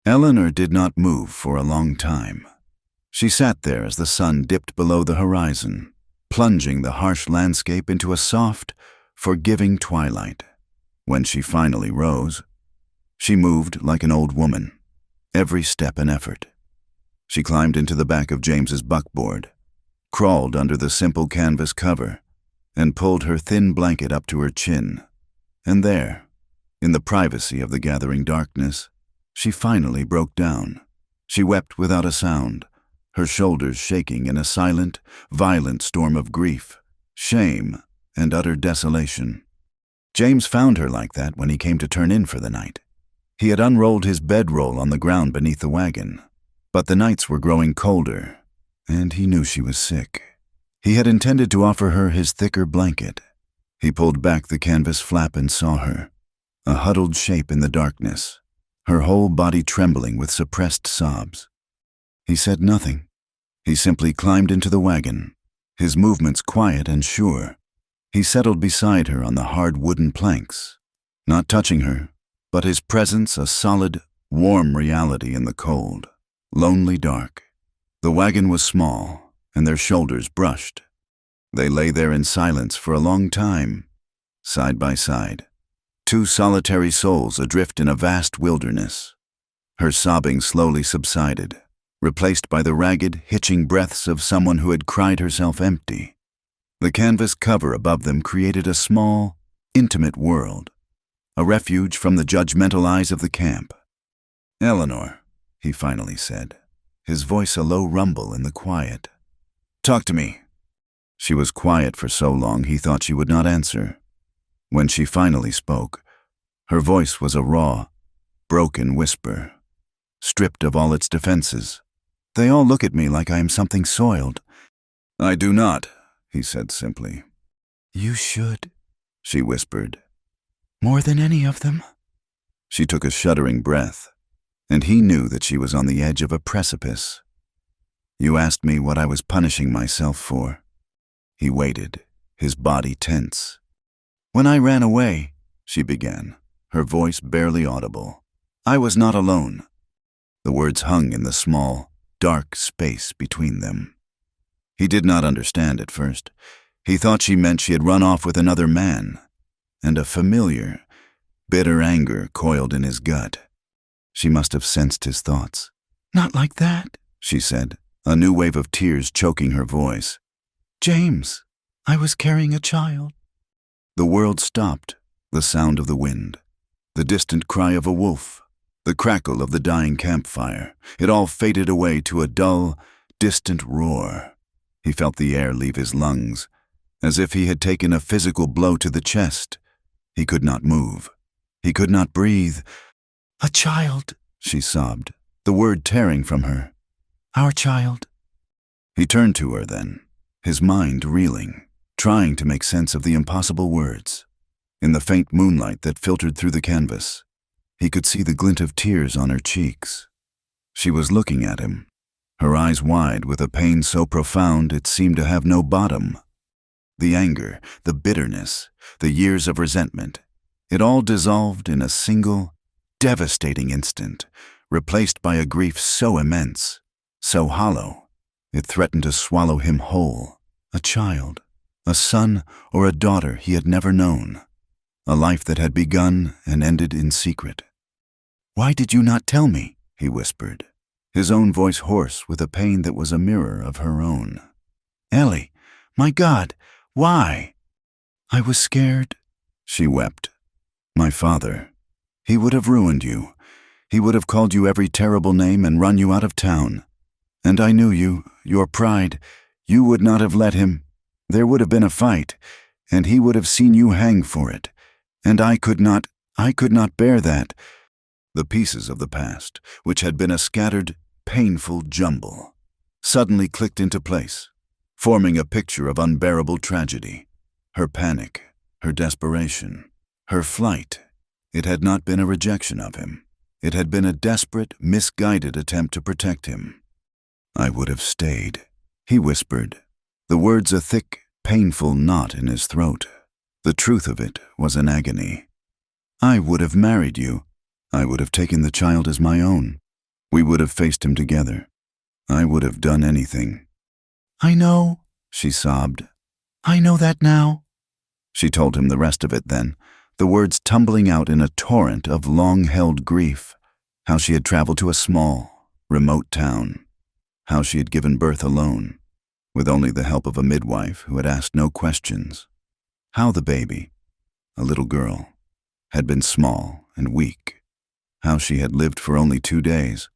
Eleanor did not move for a long time. She sat there as the sun dipped below the horizon, plunging the harsh landscape into a soft, forgiving twilight. When she finally rose, she moved like an old woman, every step an effort. She climbed into the back of James's buckboard, crawled under the simple canvas cover, and pulled her thin blanket up to her chin. And there, in the privacy of the gathering darkness, she finally broke down. She wept without a sound, her shoulders shaking in a silent, violent storm of grief, shame, and utter desolation. James found her like that when he came to turn in for the night. He had unrolled his bedroll on the ground beneath the wagon, but the nights were growing colder, and he knew she was sick. He had intended to offer her his thicker blanket. He pulled back the canvas flap and saw her, a huddled shape in the darkness, her whole body trembling with suppressed sobs. He said nothing. He simply climbed into the wagon, his movements quiet and sure. He settled beside her on the hard wooden planks, not touching her, but his presence a solid, warm reality in the cold, lonely dark. The wagon was small, and their shoulders brushed. They lay there in silence for a long time, side by side, two solitary souls adrift in a vast wilderness. Her sobbing slowly subsided, replaced by the ragged, hitching breaths of someone who had cried herself empty. The canvas cover above them created a small, intimate world, a refuge from the judgmental eyes of the camp. "Eleanor," he finally said, his voice a low rumble in the quiet. "Talk to me." She was quiet for so long he thought she would not answer. When she finally spoke, her voice was a raw, broken whisper, stripped of all its defenses. "They all look at me like I am something soiled." "I do not," he said simply. "You should," she whispered. "More than any of them." She took a shuddering breath, and he knew that she was on the edge of a precipice. "You asked me what I was punishing myself for." He waited, his body tense. "When I ran away," she began, her voice barely audible, "I was not alone." The words hung in the small, dark space between them. He did not understand at first. He thought she meant she had run off with another man, and a familiar, bitter anger coiled in his gut. She must have sensed his thoughts. "Not like that," she said, a new wave of tears choking her voice. "James, I was carrying a child." The world stopped, the sound of the wind, the distant cry of a wolf, the crackle of the dying campfire. It all faded away to a dull, distant roar. He felt the air leave his lungs, as if he had taken a physical blow to the chest. He could not move. He could not breathe. "A child," she sobbed, the word tearing from her. "Our child." He turned to her then, his mind reeling, trying to make sense of the impossible words. In the faint moonlight that filtered through the canvas, he could see the glint of tears on her cheeks. She was looking at him, her eyes wide with a pain so profound it seemed to have no bottom. The anger, the bitterness, the years of resentment, it all dissolved in a single, devastating instant, replaced by a grief so immense, so hollow, it threatened to swallow him whole. A child, a son or a daughter he had never known, a life that had begun and ended in secret. "Why did you not tell me?" he whispered, his own voice hoarse with a pain that was a mirror of her own. "Ellie, my God, why?" "I was scared," she wept. "My father, he would have ruined you. He would have called you every terrible name and run you out of town. And I knew you, your pride. You would not have let him. There would have been a fight, and he would have seen you hang for it. And I could not bear that." The pieces of the past, which had been a scattered, painful jumble, suddenly clicked into place, forming a picture of unbearable tragedy. Her panic, her desperation, her flight. It had not been a rejection of him. It had been a desperate, misguided attempt to protect him. "I would have stayed," he whispered, the words a thick, painful knot in his throat. The truth of it was an agony. "I would have married you. I would have taken the child as my own. We would have faced him together. I would have done anything." "I know," she sobbed. "I know that now." She told him the rest of it then, the words tumbling out in a torrent of long-held grief. How she had traveled to a small, remote town. How she had given birth alone, with only the help of a midwife who had asked no questions. How the baby, a little girl, had been small and weak. How she had lived for only 2 days.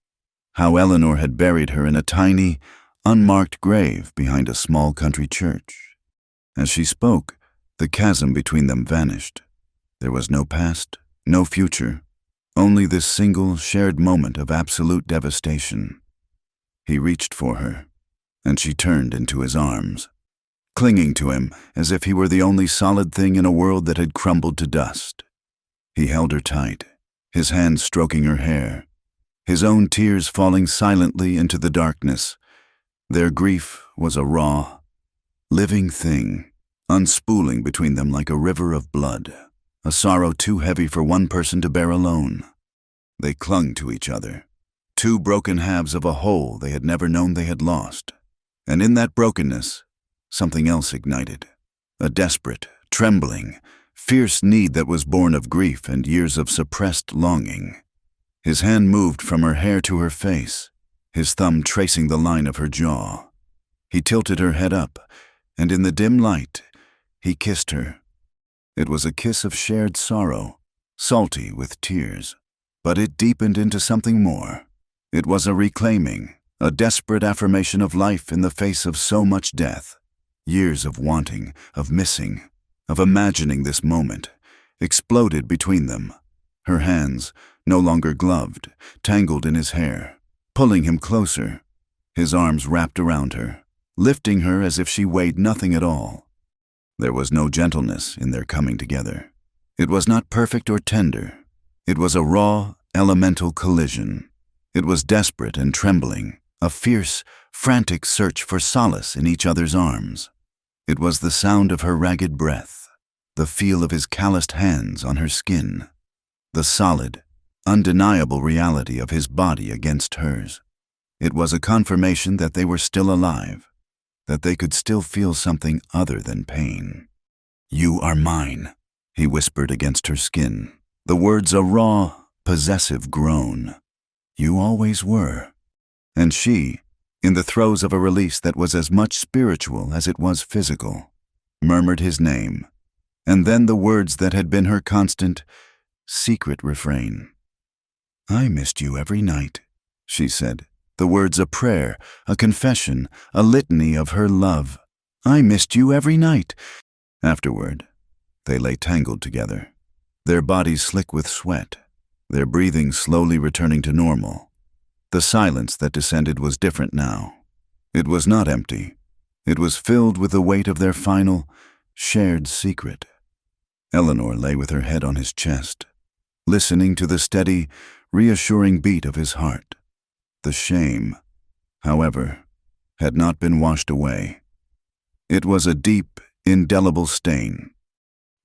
How Eleanor had buried her in a tiny, unmarked grave behind a small country church. As she spoke, the chasm between them vanished. There was no past, no future, only this single shared moment of absolute devastation. He reached for her, and she turned into his arms, clinging to him as if he were the only solid thing in a world that had crumbled to dust. He held her tight, his hands stroking her hair, his own tears falling silently into the darkness. Their grief was a raw, living thing, unspooling between them like a river of blood, a sorrow too heavy for one person to bear alone. They clung to each other, two broken halves of a whole they had never known they had lost. And in that brokenness, something else ignited, a desperate, trembling, fierce need that was born of grief and years of suppressed longing. His hand moved from her hair to her face, his thumb tracing the line of her jaw. He tilted her head up, and in the dim light, he kissed her. It was a kiss of shared sorrow, salty with tears, but it deepened into something more. It was a reclaiming, a desperate affirmation of life in the face of so much death. Years of wanting, of missing, of imagining this moment, exploded between them. Her hands, no longer gloved, tangled in his hair, pulling him closer, his arms wrapped around her, lifting her as if she weighed nothing at all. There was no gentleness in their coming together. It was not perfect or tender. It was a raw, elemental collision. It was desperate and trembling, a fierce, frantic search for solace in each other's arms. It was the sound of her ragged breath, the feel of his calloused hands on her skin, the solid, undeniable reality of his body against hers. It was a confirmation that they were still alive, that they could still feel something other than pain. "You are mine," he whispered against her skin, the words a raw, possessive groan. "You always were." And she, in the throes of a release that was as much spiritual as it was physical, murmured his name, and then the words that had been her constant, secret refrain. "I missed you every night," she said, the words a prayer, a confession, a litany of her love. "I missed you every night." Afterward, they lay tangled together, their bodies slick with sweat, their breathing slowly returning to normal. The silence that descended was different now. It was not empty. It was filled with the weight of their final, shared secret. Eleanor lay with her head on his chest, listening to the steady, reassuring beat of his heart. The shame, however, had not been washed away. It was a deep, indelible stain.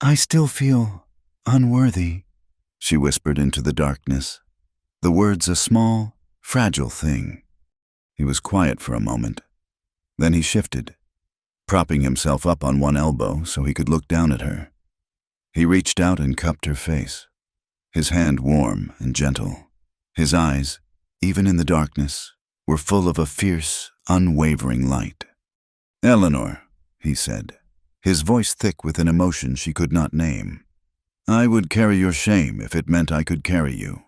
"I still feel unworthy," she whispered into the darkness, the words a small, fragile thing. He was quiet for a moment. Then he shifted, propping himself up on one elbow so he could look down at her. He reached out and cupped her face, his hand warm and gentle. His eyes, even in the darkness, were full of a fierce, unwavering light. "Eleanor," he said, his voice thick with an emotion she could not name. "I would carry your shame if it meant I could carry you."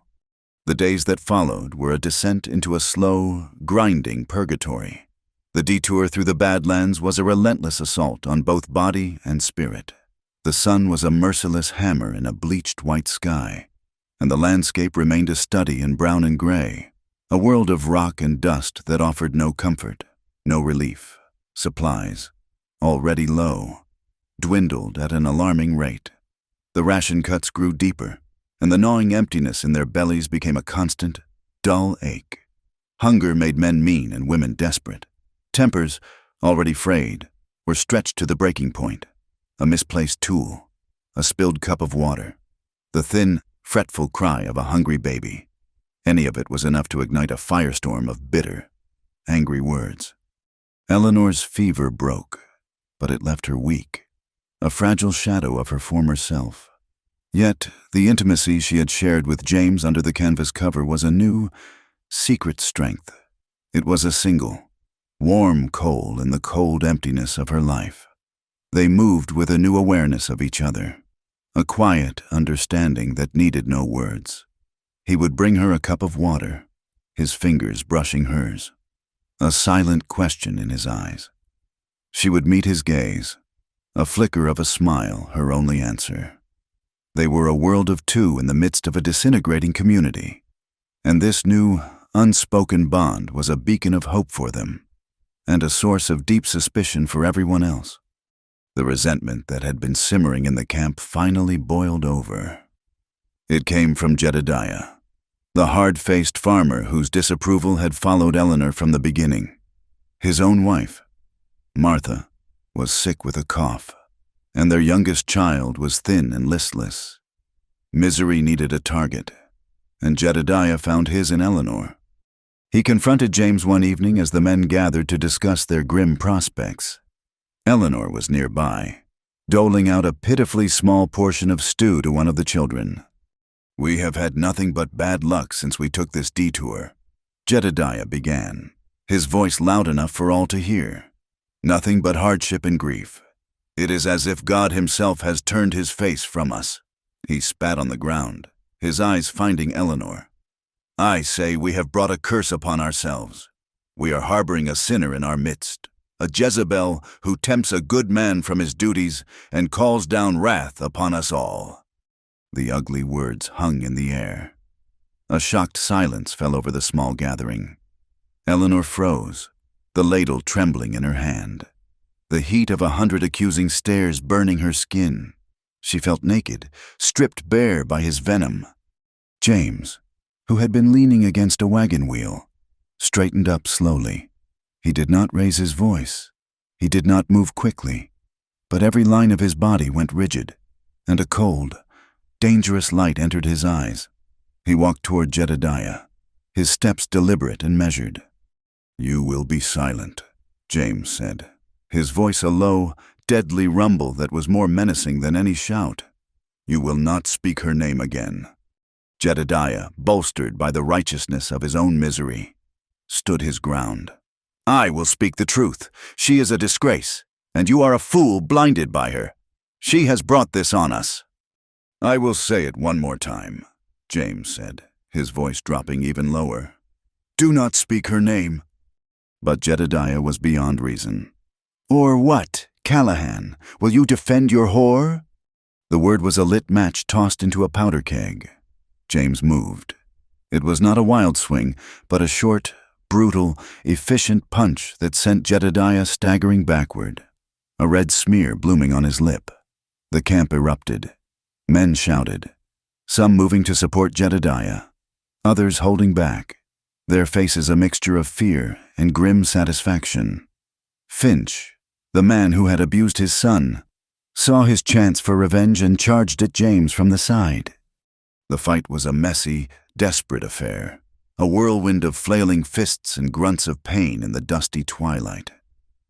The days that followed were a descent into a slow, grinding purgatory. The detour through the Badlands was a relentless assault on both body and spirit. The sun was a merciless hammer in a bleached white sky, and the landscape remained a study in brown and gray, a world of rock and dust that offered no comfort, no relief. Supplies, already low, dwindled at an alarming rate. The ration cuts grew deeper, and the gnawing emptiness in their bellies became a constant, dull ache. Hunger made men mean and women desperate. Tempers, already frayed, were stretched to the breaking point. A misplaced tool, a spilled cup of water, the thin, fretful cry of a hungry baby. Any of it was enough to ignite a firestorm of bitter, angry words. Eleanor's fever broke, but it left her weak, a fragile shadow of her former self. Yet, the intimacy she had shared with James under the canvas cover was a new, secret strength. It was a single, warm coal in the cold emptiness of her life. They moved with a new awareness of each other, a quiet understanding that needed no words. He would bring her a cup of water, his fingers brushing hers, a silent question in his eyes. She would meet his gaze, a flicker of a smile her only answer. They were a world of two in the midst of a disintegrating community, and this new, unspoken bond was a beacon of hope for them, and a source of deep suspicion for everyone else. The resentment that had been simmering in the camp finally boiled over. It came from Jedediah, the hard-faced farmer whose disapproval had followed Eleanor from the beginning. His own wife, Martha, was sick with a cough, and their youngest child was thin and listless. Misery needed a target, and Jedediah found his in Eleanor. He confronted James one evening as the men gathered to discuss their grim prospects. Eleanor was nearby, doling out a pitifully small portion of stew to one of the children. "We have had nothing but bad luck since we took this detour," Jedediah began, his voice loud enough for all to hear. "Nothing but hardship and grief. It is as if God himself has turned his face from us." He spat on the ground, his eyes finding Eleanor. "I say we have brought a curse upon ourselves. We are harboring a sinner in our midst, a Jezebel who tempts a good man from his duties and calls down wrath upon us all." The ugly words hung in the air. A shocked silence fell over the small gathering. Eleanor froze, the ladle trembling in her hand, the heat of 100 accusing stares burning her skin. She felt naked, stripped bare by his venom. James, who had been leaning against a wagon wheel, straightened up slowly. He did not raise his voice. He did not move quickly, but every line of his body went rigid, and a cold, dangerous light entered his eyes. He walked toward Jedediah, his steps deliberate and measured. "You will be silent," James said, his voice a low, deadly rumble that was more menacing than any shout. "You will not speak her name again." Jedediah, bolstered by the righteousness of his own misery, stood his ground. "I will speak the truth. She is a disgrace, and you are a fool blinded by her. She has brought this on us." "I will say it one more time," James said, his voice dropping even lower. "Do not speak her name." But Jedediah was beyond reason. "Or what, Callahan? Will you defend your whore?" The word was a lit match tossed into a powder keg. James moved. It was not a wild swing, but a short, brutal, efficient punch that sent Jedediah staggering backward, a red smear blooming on his lip. The camp erupted. Men shouted, some moving to support Jedediah, others holding back, their faces a mixture of fear and grim satisfaction. Finch, the man who had abused his son, saw his chance for revenge and charged at James from the side. The fight was a messy, desperate affair, a whirlwind of flailing fists and grunts of pain in the dusty twilight.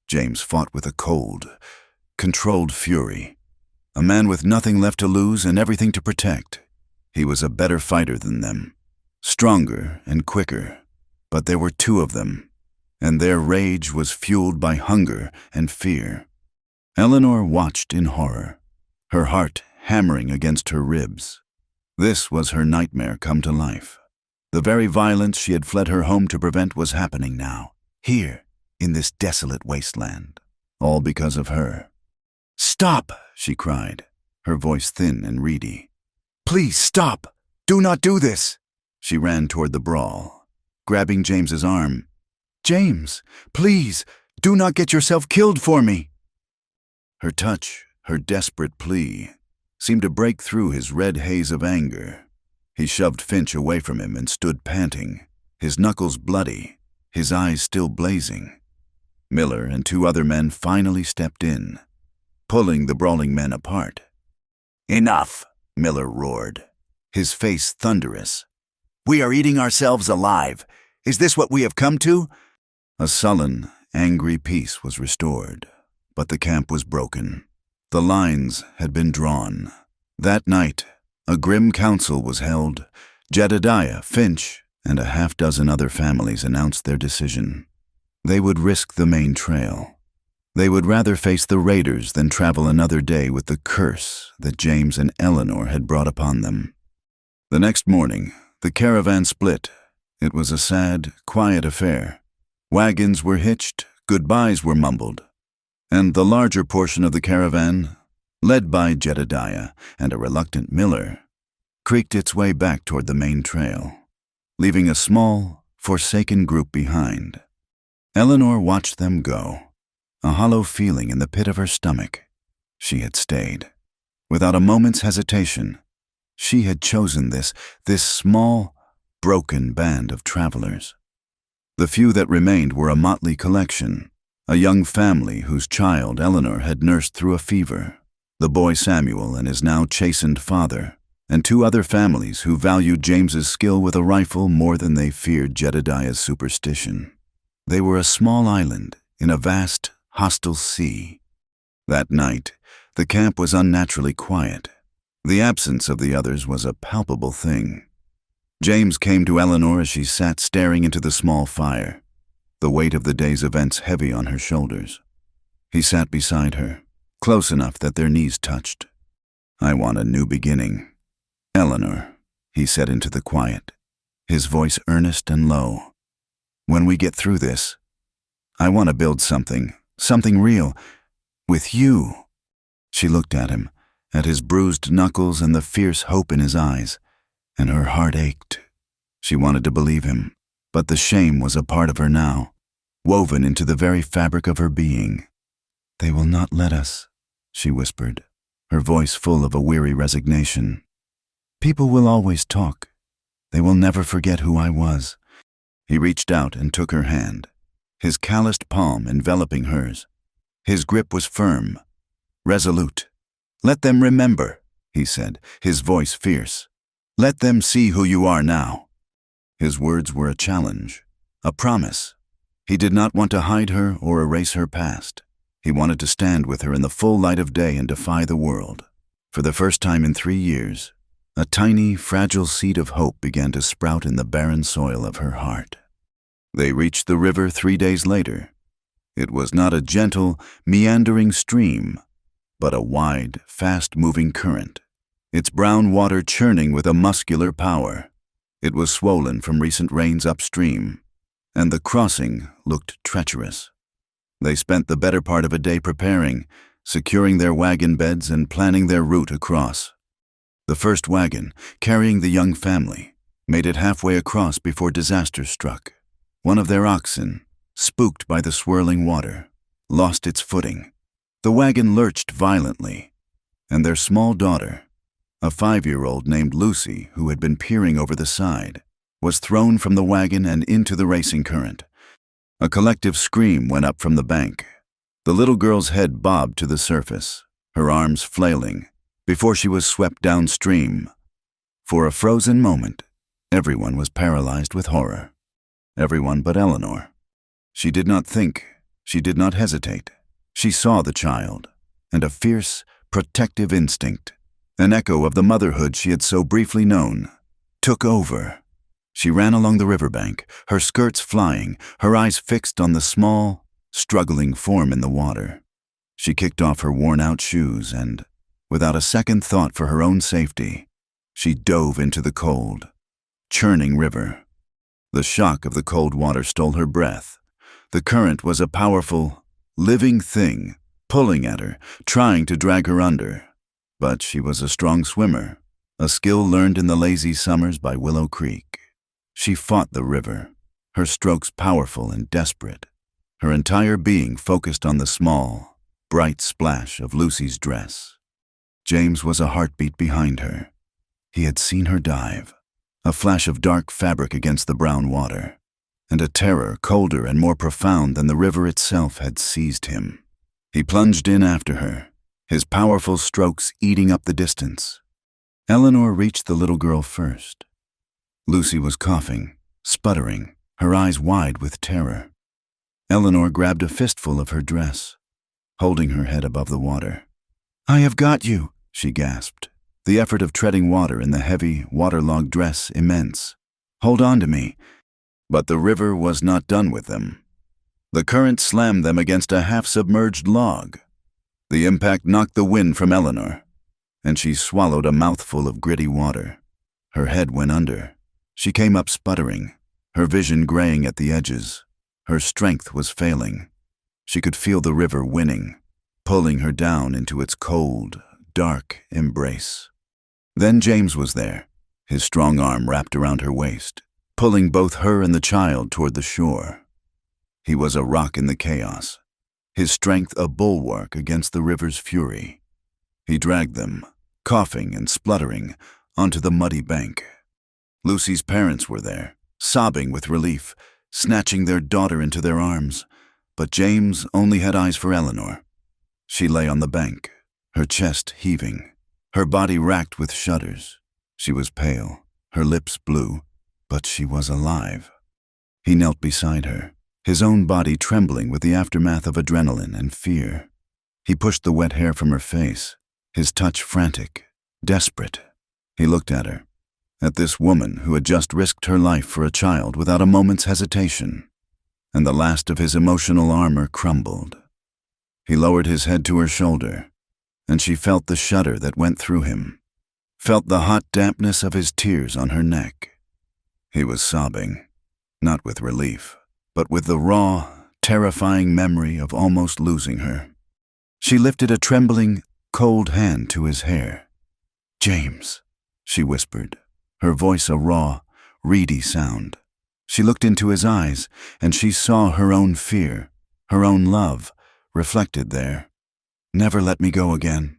James fought with a cold, controlled fury, a man with nothing left to lose and everything to protect. He was a better fighter than them, stronger and quicker, but there were two of them, and their rage was fueled by hunger and fear. Eleanor watched in horror, her heart hammering against her ribs. This was her nightmare come to life. The very violence she had fled her home to prevent was happening now, here, in this desolate wasteland, all because of her. "Stop!" she cried, her voice thin and reedy. "Please stop! Do not do this!" She ran toward the brawl, grabbing James's arm. "James, please, do not get yourself killed for me!" Her touch, her desperate plea, seemed to break through his red haze of anger. He shoved Finch away from him and stood panting, his knuckles bloody, his eyes still blazing. Miller and two other men finally stepped in, pulling the brawling men apart. "Enough!" Miller roared, his face thunderous. "We are eating ourselves alive. Is this what we have come to?" A sullen, angry peace was restored, but the camp was broken. The lines had been drawn. That night, a grim council was held. Jedediah, Finch, and a half-dozen other families announced their decision. They would risk the main trail. They would rather face the raiders than travel another day with the curse that James and Eleanor had brought upon them. The next morning, the caravan split. It was a sad, quiet affair. Wagons were hitched, goodbyes were mumbled, and the larger portion of the caravan, led by Jedediah and a reluctant Miller, creaked its way back toward the main trail, leaving a small, forsaken group behind. Eleanor watched them go, a hollow feeling in the pit of her stomach. She had stayed. Without a moment's hesitation, she had chosen this small, broken band of travelers. The few that remained were a motley collection, a young family whose child Eleanor had nursed through a fever, the boy Samuel and his now chastened father, and two other families who valued James's skill with a rifle more than they feared Jedediah's superstition. They were a small island in a vast, hostile sea. That night, the camp was unnaturally quiet. The absence of the others was a palpable thing. James came to Eleanor as she sat staring into the small fire, the weight of the day's events heavy on her shoulders. He sat beside her, close enough that their knees touched. "I want a new beginning, Eleanor," he said into the quiet, his voice earnest and low. "When we get through this, I want to build something real, with you." She looked at him, at his bruised knuckles and the fierce hope in his eyes, and her heart ached. She wanted to believe him, but the shame was a part of her now, woven into the very fabric of her being. "They will not let us," she whispered, her voice full of a weary resignation. "People will always talk. They will never forget who I was." He reached out and took her hand, his calloused palm enveloping hers. His grip was firm, resolute. "Let them remember," he said, his voice fierce. "Let them see who you are now." His words were a challenge, a promise. He did not want to hide her or erase her past. He wanted to stand with her in the full light of day and defy the world. For the first time in 3 years, a tiny, fragile seed of hope began to sprout in the barren soil of her heart. They reached the river 3 days later. It was not a gentle, meandering stream, but a wide, fast-moving current, its brown water churning with a muscular power. It was swollen from recent rains upstream, and the crossing looked treacherous. They spent the better part of a day preparing, securing their wagon beds and planning their route across. The first wagon, carrying the young family, made it halfway across before disaster struck. One of their oxen, spooked by the swirling water, lost its footing. The wagon lurched violently, and their small daughter, a 5-year-old named Lucy who had been peering over the side, was thrown from the wagon and into the racing current. A collective scream went up from the bank. The little girl's head bobbed to the surface, her arms flailing, before she was swept downstream. For a frozen moment, everyone was paralyzed with horror. Everyone but Eleanor. She did not think, she did not hesitate. She saw the child, and a fierce, protective instinct, an echo of the motherhood she had so briefly known, took over. She ran along the riverbank, her skirts flying, her eyes fixed on the small, struggling form in the water. She kicked off her worn-out shoes and, without a second thought for her own safety, she dove into the cold, churning river. The shock of the cold water stole her breath. The current was a powerful, living thing, pulling at her, trying to drag her under. But she was a strong swimmer, a skill learned in the lazy summers by Willow Creek. She fought the river, her strokes powerful and desperate, her entire being focused on the small, bright splash of Lucy's dress. James was a heartbeat behind her. He had seen her dive, a flash of dark fabric against the brown water, and a terror colder and more profound than the river itself had seized him. He plunged in after her, his powerful strokes eating up the distance. Eleanor reached the little girl first. Lucy was coughing, sputtering, her eyes wide with terror. Eleanor grabbed a fistful of her dress, holding her head above the water. "I have got you," she gasped, the effort of treading water in the heavy, waterlogged dress immense. "Hold on to me." But the river was not done with them. The current slammed them against a half-submerged log. The impact knocked the wind from Eleanor, and she swallowed a mouthful of gritty water. Her head went under. She came up sputtering, her vision graying at the edges. Her strength was failing. She could feel the river winning, pulling her down into its cold, dark embrace. Then James was there, his strong arm wrapped around her waist, pulling both her and the child toward the shore. He was a rock in the chaos, his strength a bulwark against the river's fury. He dragged them, coughing and spluttering, onto the muddy bank. Lucy's parents were there, sobbing with relief, snatching their daughter into their arms, but James only had eyes for Eleanor. She lay on the bank, her chest heaving, her body racked with shudders. She was pale, her lips blue, but she was alive. He knelt beside her, his own body trembling with the aftermath of adrenaline and fear. He pushed the wet hair from her face, his touch frantic, desperate. He looked at her, at this woman who had just risked her life for a child without a moment's hesitation, and the last of his emotional armor crumbled. He lowered his head to her shoulder, and she felt the shudder that went through him, felt the hot dampness of his tears on her neck. He was sobbing, not with relief, but with the raw, terrifying memory of almost losing her. She lifted a trembling, cold hand to his hair. "James," she whispered, her voice a raw, reedy sound. She looked into his eyes, and she saw her own fear, her own love, reflected there. "Never let me go again."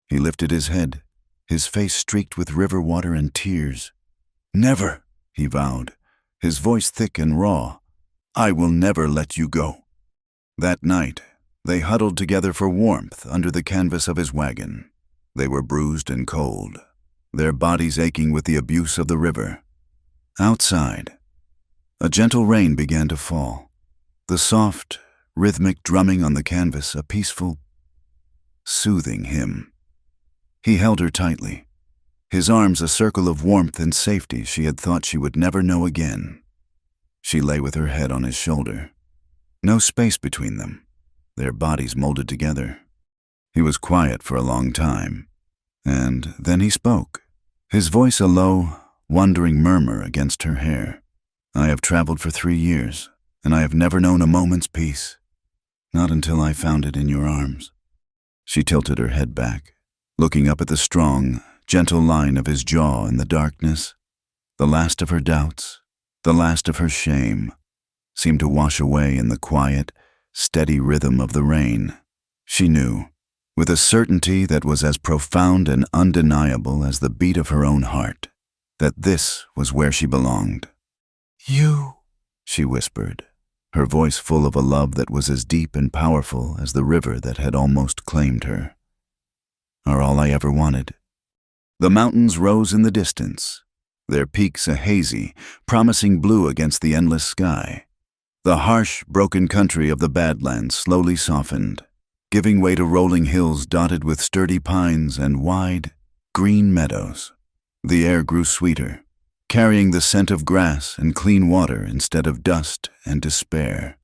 He lifted his head, his face streaked with river water and tears. "Never," he vowed, his voice thick and raw. "I will never let you go." That night, they huddled together for warmth under the canvas of his wagon. They were bruised and cold, their bodies aching with the abuse of the river. Outside, a gentle rain began to fall, the soft, rhythmic drumming on the canvas a peaceful, soothing hymn. He held her tightly, his arms a circle of warmth and safety she had thought she would never know again. She lay with her head on his shoulder. No space between them, their bodies molded together. He was quiet for a long time, and then he spoke, his voice a low, wondering murmur against her hair. "I have traveled for 3 years, and I have never known a moment's peace. Not until I found it in your arms." She tilted her head back, looking up at the strong, gentle line of his jaw in the darkness. The last of her doubts, the last of her shame, seemed to wash away in the quiet, steady rhythm of the rain. She knew, with a certainty that was as profound and undeniable as the beat of her own heart, that this was where she belonged. "You," she whispered, her voice full of a love that was as deep and powerful as the river that had almost claimed her, "are all I ever wanted." The mountains rose in the distance, their peaks a hazy, promising blue against the endless sky. The harsh, broken country of the Badlands slowly softened, giving way to rolling hills dotted with sturdy pines and wide, green meadows. The air grew sweeter, carrying the scent of grass and clean water instead of dust and despair.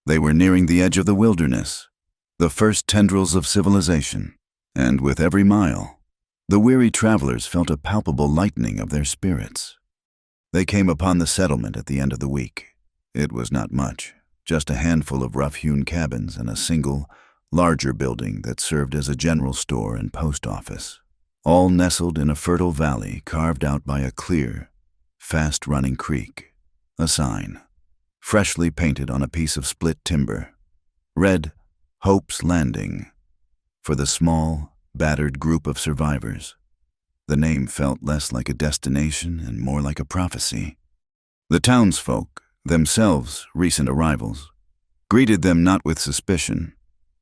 They were nearing the edge of the wilderness, the first tendrils of civilization, and with every mile, the weary travelers felt a palpable lightening of their spirits. They came upon the settlement at the end of the week. It was not much, just a handful of rough-hewn cabins and a single, larger building that served as a general store and post office, all nestled in a fertile valley carved out by a clear, fast-running creek. A sign, freshly painted on a piece of split timber, read, "Hope's Landing," for the small, battered group of survivors. The name felt less like a destination and more like a prophecy. The townsfolk, themselves recent arrivals, greeted them not with suspicion,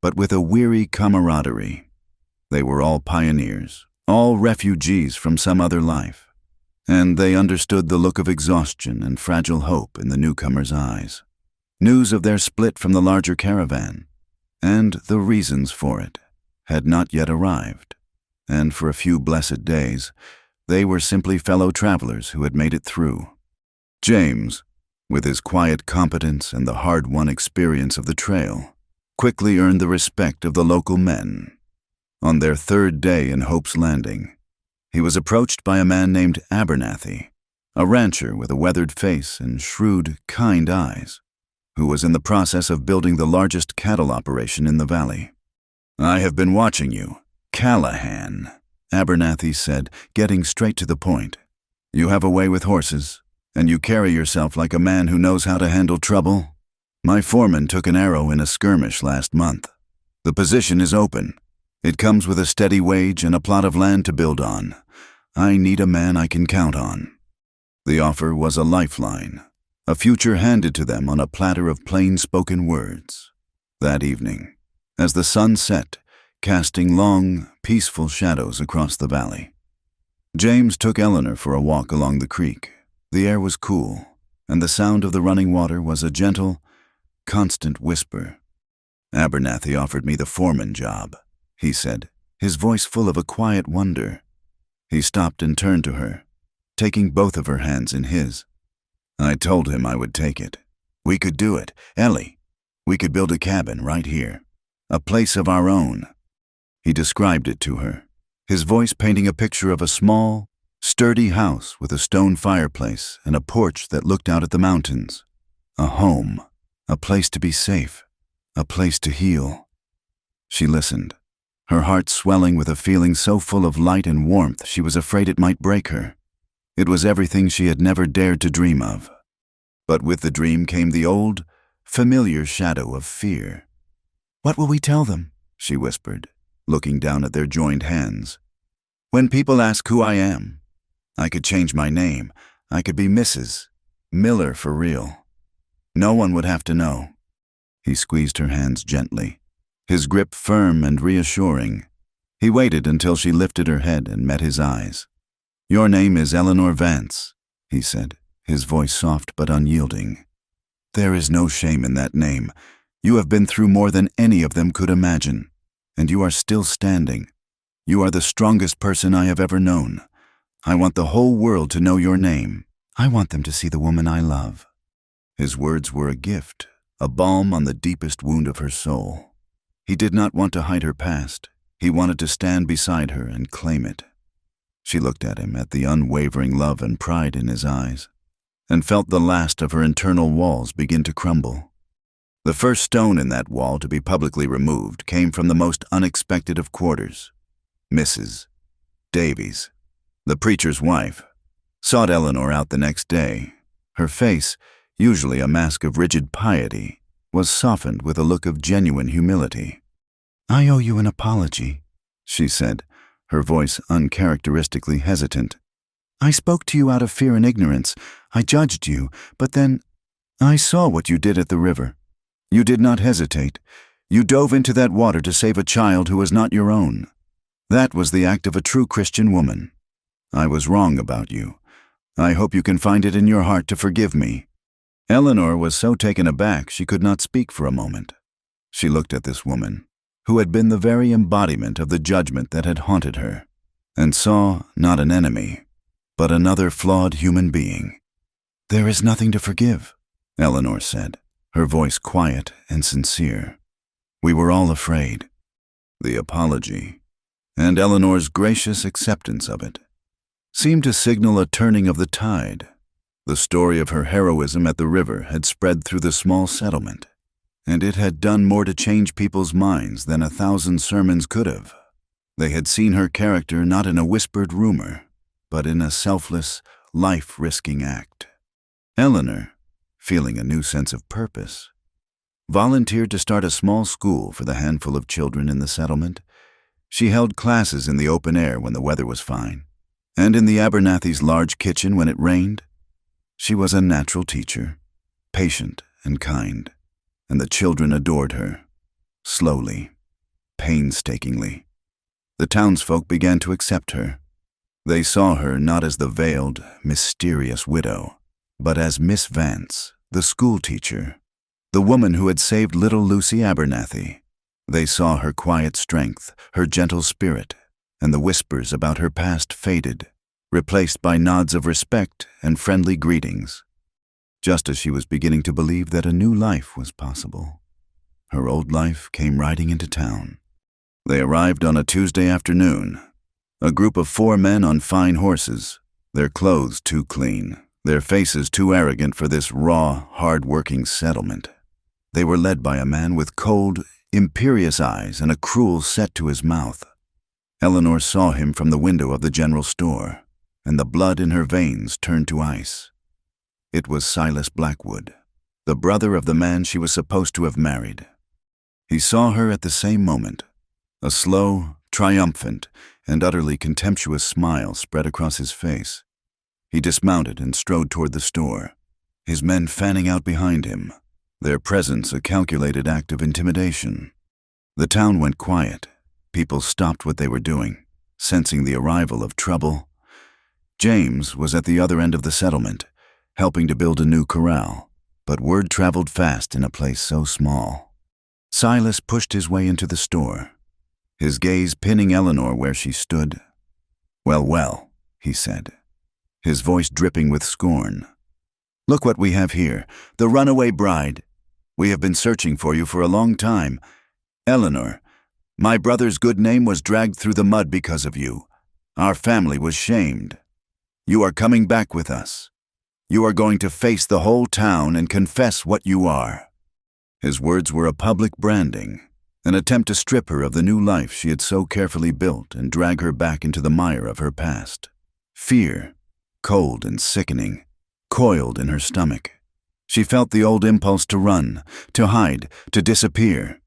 but with a weary camaraderie. They were all pioneers, all refugees from some other life, and they understood the look of exhaustion and fragile hope in the newcomers' eyes. News of their split from the larger caravan, and the reasons for it, had not yet arrived, and for a few blessed days, they were simply fellow travelers who had made it through. James, with his quiet competence and the hard-won experience of the trail, quickly earned the respect of the local men. On their 3rd day in Hope's Landing, he was approached by a man named Abernathy, a rancher with a weathered face and shrewd, kind eyes, who was in the process of building the largest cattle operation in the valley. "I have been watching you, Callahan," Abernathy said, getting straight to the point. "You have a way with horses, and you carry yourself like a man who knows how to handle trouble. My foreman took an arrow in a skirmish last month. The position is open. It comes with a steady wage and a plot of land to build on. I need a man I can count on." The offer was a lifeline, a future handed to them on a platter of plain-spoken words. That evening, as the sun set, casting long, peaceful shadows across the valley, James took Eleanor for a walk along the creek. The air was cool, and the sound of the running water was a gentle, constant whisper. "Abernathy offered me the foreman job," he said, his voice full of a quiet wonder. He stopped and turned to her, taking both of her hands in his. "I told him I would take it. We could do it, Ellie. We could build a cabin right here, a place of our own." He described it to her, his voice painting a picture of a small, sturdy house with a stone fireplace and a porch that looked out at the mountains. A home, a place to be safe, a place to heal. She listened, her heart swelling with a feeling so full of light and warmth she was afraid it might break her. It was everything she had never dared to dream of. But with the dream came the old, familiar shadow of fear. "What will we tell them?" she whispered, looking down at their joined hands. "When people ask who I am, I could change my name. I could be Mrs. Miller for real. No one would have to know." He squeezed her hands gently, his grip firm and reassuring. He waited until she lifted her head and met his eyes. "Your name is Eleanor Vance," he said, his voice soft but unyielding. "There is no shame in that name. You have been through more than any of them could imagine, and you are still standing. You are the strongest person I have ever known. I want the whole world to know your name. I want them to see the woman I love." His words were a gift, a balm on the deepest wound of her soul. He did not want to hide her past. He wanted to stand beside her and claim it. She looked at him, at the unwavering love and pride in his eyes, and felt the last of her internal walls begin to crumble. The first stone in that wall to be publicly removed came from the most unexpected of quarters. Mrs. Davies, the preacher's wife, sought Eleanor out the next day. Her face, usually a mask of rigid piety, was softened with a look of genuine humility. "I owe you an apology," she said, her voice uncharacteristically hesitant. "I spoke to you out of fear and ignorance. I judged you, but then I saw what you did at the river. You did not hesitate. You dove into that water to save a child who was not your own. That was the act of a true Christian woman. I was wrong about you. I hope you can find it in your heart to forgive me." Eleanor was so taken aback she could not speak for a moment. She looked at this woman, who had been the very embodiment of the judgment that had haunted her, and saw not an enemy, but another flawed human being. "There is nothing to forgive," Eleanor said, her voice quiet and sincere. "We were all afraid." The apology, and Eleanor's gracious acceptance of it, seemed to signal a turning of the tide. The story of her heroism at the river had spread through the small settlement, and it had done more to change people's minds than 1,000 sermons could have. They had seen her character not in a whispered rumor, but in a selfless, life-risking act. Eleanor, feeling a new sense of purpose, volunteered to start a small school for the handful of children in the settlement. She held classes in the open air when the weather was fine, and in the Abernathy's large kitchen when it rained. She was a natural teacher, patient and kind, and the children adored her. Slowly, painstakingly, the townsfolk began to accept her. They saw her not as the veiled, mysterious widow, but as Miss Vance, the schoolteacher, the woman who had saved little Lucy Abernathy. They saw her quiet strength, her gentle spirit, and the whispers about her past faded, replaced by nods of respect and friendly greetings. Just as she was beginning to believe that a new life was possible, her old life came riding into town. They arrived on a Tuesday afternoon, a group of 4 men on fine horses, their clothes too clean, their faces too arrogant for this raw, hard-working settlement. They were led by a man with cold, imperious eyes and a cruel set to his mouth. Eleanor saw him from the window of the general store, and the blood in her veins turned to ice. It was Silas Blackwood, the brother of the man she was supposed to have married. He saw her at the same moment. A slow, triumphant, and utterly contemptuous smile spread across his face. He dismounted and strode toward the store, his men fanning out behind him, their presence a calculated act of intimidation. The town went quiet. People stopped what they were doing, sensing the arrival of trouble. James was at the other end of the settlement, helping to build a new corral, but word traveled fast in a place so small. Silas pushed his way into the store, his gaze pinning Eleanor where she stood. "Well, well," he said, his voice dripping with scorn. "Look what we have here, the runaway bride. We have been searching for you for a long time. Eleanor, my brother's good name was dragged through the mud because of you. Our family was shamed. You are coming back with us. You are going to face the whole town and confess what you are." His words were a public branding, an attempt to strip her of the new life she had so carefully built and drag her back into the mire of her past. Fear, cold and sickening, coiled in her stomach. She felt the old impulse to run, to hide, to disappear.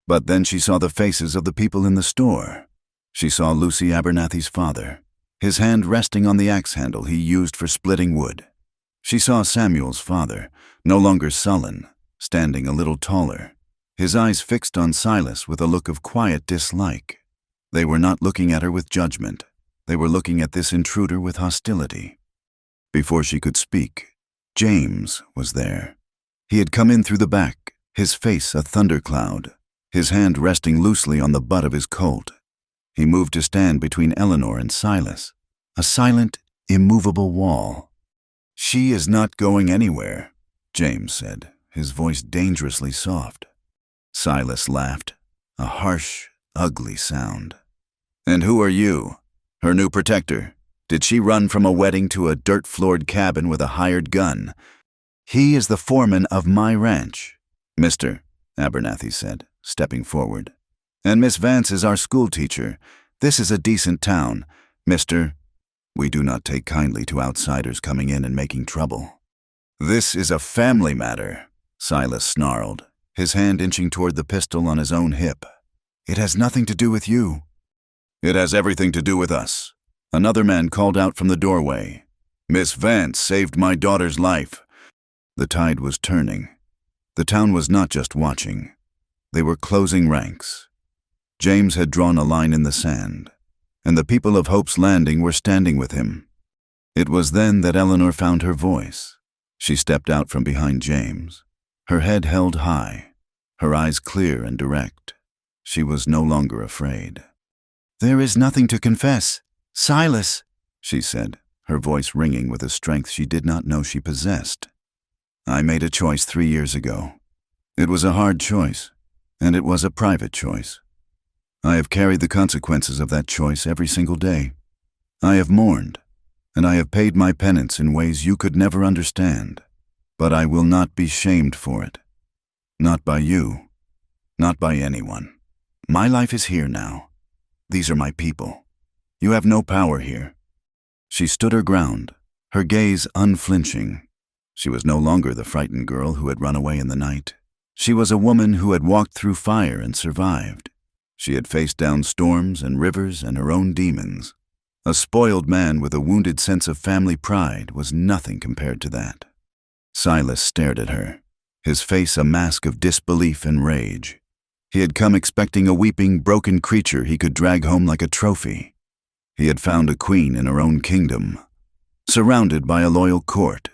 But then she saw the faces of the people in the store. She saw Lucy Abernathy's father, his hand resting on the axe handle he used for splitting wood. She saw Samuel's father, no longer sullen, standing a little taller, his eyes fixed on Silas with a look of quiet dislike. They were not looking at her with judgment. They were looking at this intruder with hostility. Before she could speak, James was there. He had come in through the back, his face a thundercloud, his hand resting loosely on the butt of his Colt. He moved to stand between Eleanor and Silas, a silent, immovable wall. "She is not going anywhere," James said, his voice dangerously soft. Silas laughed, a harsh, ugly sound. "And who are you? Her new protector? Did she run from a wedding to a dirt-floored cabin with a hired gun?" "He is the foreman of my ranch, Mr. Abernathy said, stepping forward. "And Miss Vance is our school teacher. This is a decent town, Mr. We do not take kindly to outsiders coming in and making trouble." "This is a family matter," Silas snarled, his hand inching toward the pistol on his own hip. "It has nothing to do with you." "It has everything to do with us," another man called out from the doorway. "Miss Vance saved my daughter's life." The tide was turning. The town was not just watching. They were closing ranks. James had drawn a line in the sand, and the people of Hope's Landing were standing with him. It was then that Eleanor found her voice. She stepped out from behind James, her head held high, her eyes clear and direct. She was no longer afraid. "There is nothing to confess, Silas," she said, her voice ringing with a strength she did not know she possessed. "I made a choice 3 years ago. It was a hard choice, and it was a private choice. I have carried the consequences of that choice every single day. I have mourned, and I have paid my penance in ways you could never understand. But I will not be shamed for it. Not by you. Not by anyone. My life is here now. These are my people. You have no power here." She stood her ground, her gaze unflinching. She was no longer the frightened girl who had run away in the night. She was a woman who had walked through fire and survived. She had faced down storms and rivers and her own demons. A spoiled man with a wounded sense of family pride was nothing compared to that. Silas stared at her, his face a mask of disbelief and rage. He had come expecting a weeping, broken creature he could drag home like a trophy. He had found a queen in her own kingdom, surrounded by a loyal court.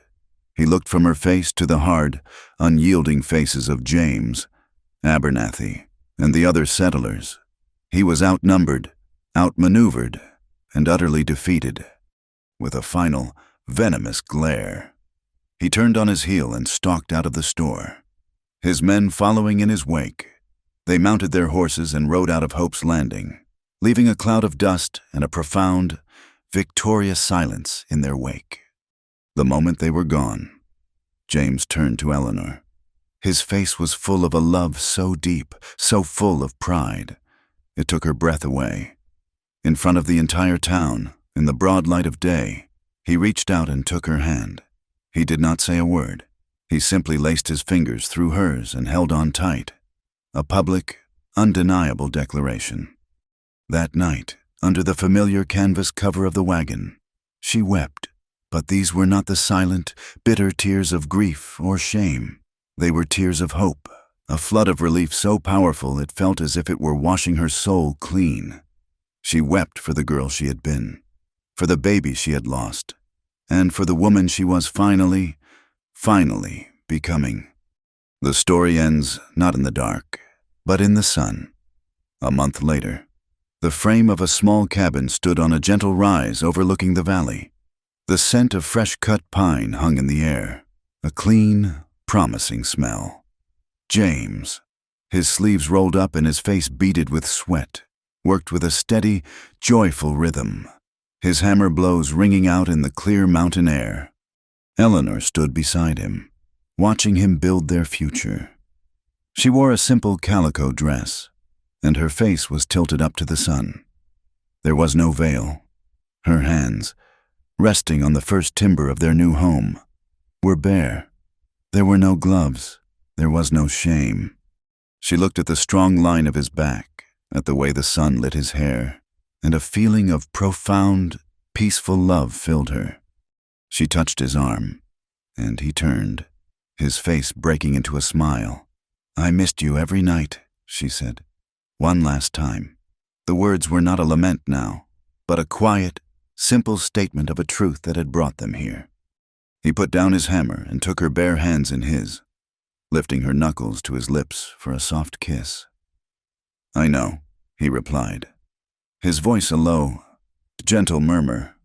He looked from her face to the hard, unyielding faces of James, Abernathy, and the other settlers. He was outnumbered, outmaneuvered, and utterly defeated. With a final, venomous glare, he turned on his heel and stalked out of the store, his men following in his wake. They mounted their horses and rode out of Hope's Landing, leaving a cloud of dust and a profound, victorious silence in their wake. The moment they were gone, James turned to Eleanor. His face was full of a love so deep, so full of pride. It took her breath away. In front of the entire town, in the broad light of day, he reached out and took her hand. He did not say a word. He simply laced his fingers through hers and held on tight. A public, undeniable declaration. That night, under the familiar canvas cover of the wagon, she wept, But these were not the silent, bitter tears of grief or shame. They were tears of hope, a flood of relief so powerful it felt as if it were washing her soul clean. She wept for the girl she had been, for the baby she had lost, and for the woman she was finally becoming. The story ends not in the dark, but in the sun. A month later, the frame of a small cabin stood on a gentle rise overlooking the valley. The scent of fresh-cut pine hung in the air, a clean, promising smell. James, his sleeves rolled up and his face beaded with sweat, worked with a steady, joyful rhythm, his hammer blows ringing out in the clear mountain air. Eleanor stood beside him, watching him build their future. She wore a simple calico dress, and her face was tilted up to the sun. There was no veil. Her hands, resting on the first timber of their new home, were bare. There were no gloves. There was no shame. She looked at the strong line of his back, at the way the sun lit his hair, and a feeling of profound, peaceful love filled her. She touched his arm, and he turned, his face breaking into a smile. "I missed you every night," she said. "One last time." The words were not a lament now, but a quiet, simple statement of a truth that had brought them here. He put down his hammer and took her bare hands in his, lifting her knuckles to his lips for a soft kiss. "I know," he replied, his voice a low, gentle murmur.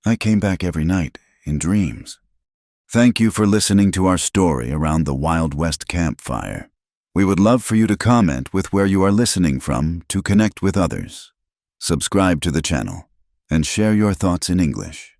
"I came back every night, in dreams." Thank you for listening to our story around the Wild West Campfire. We would love for you to comment with where you are listening from to connect with others. Subscribe to the channel and share your thoughts in English.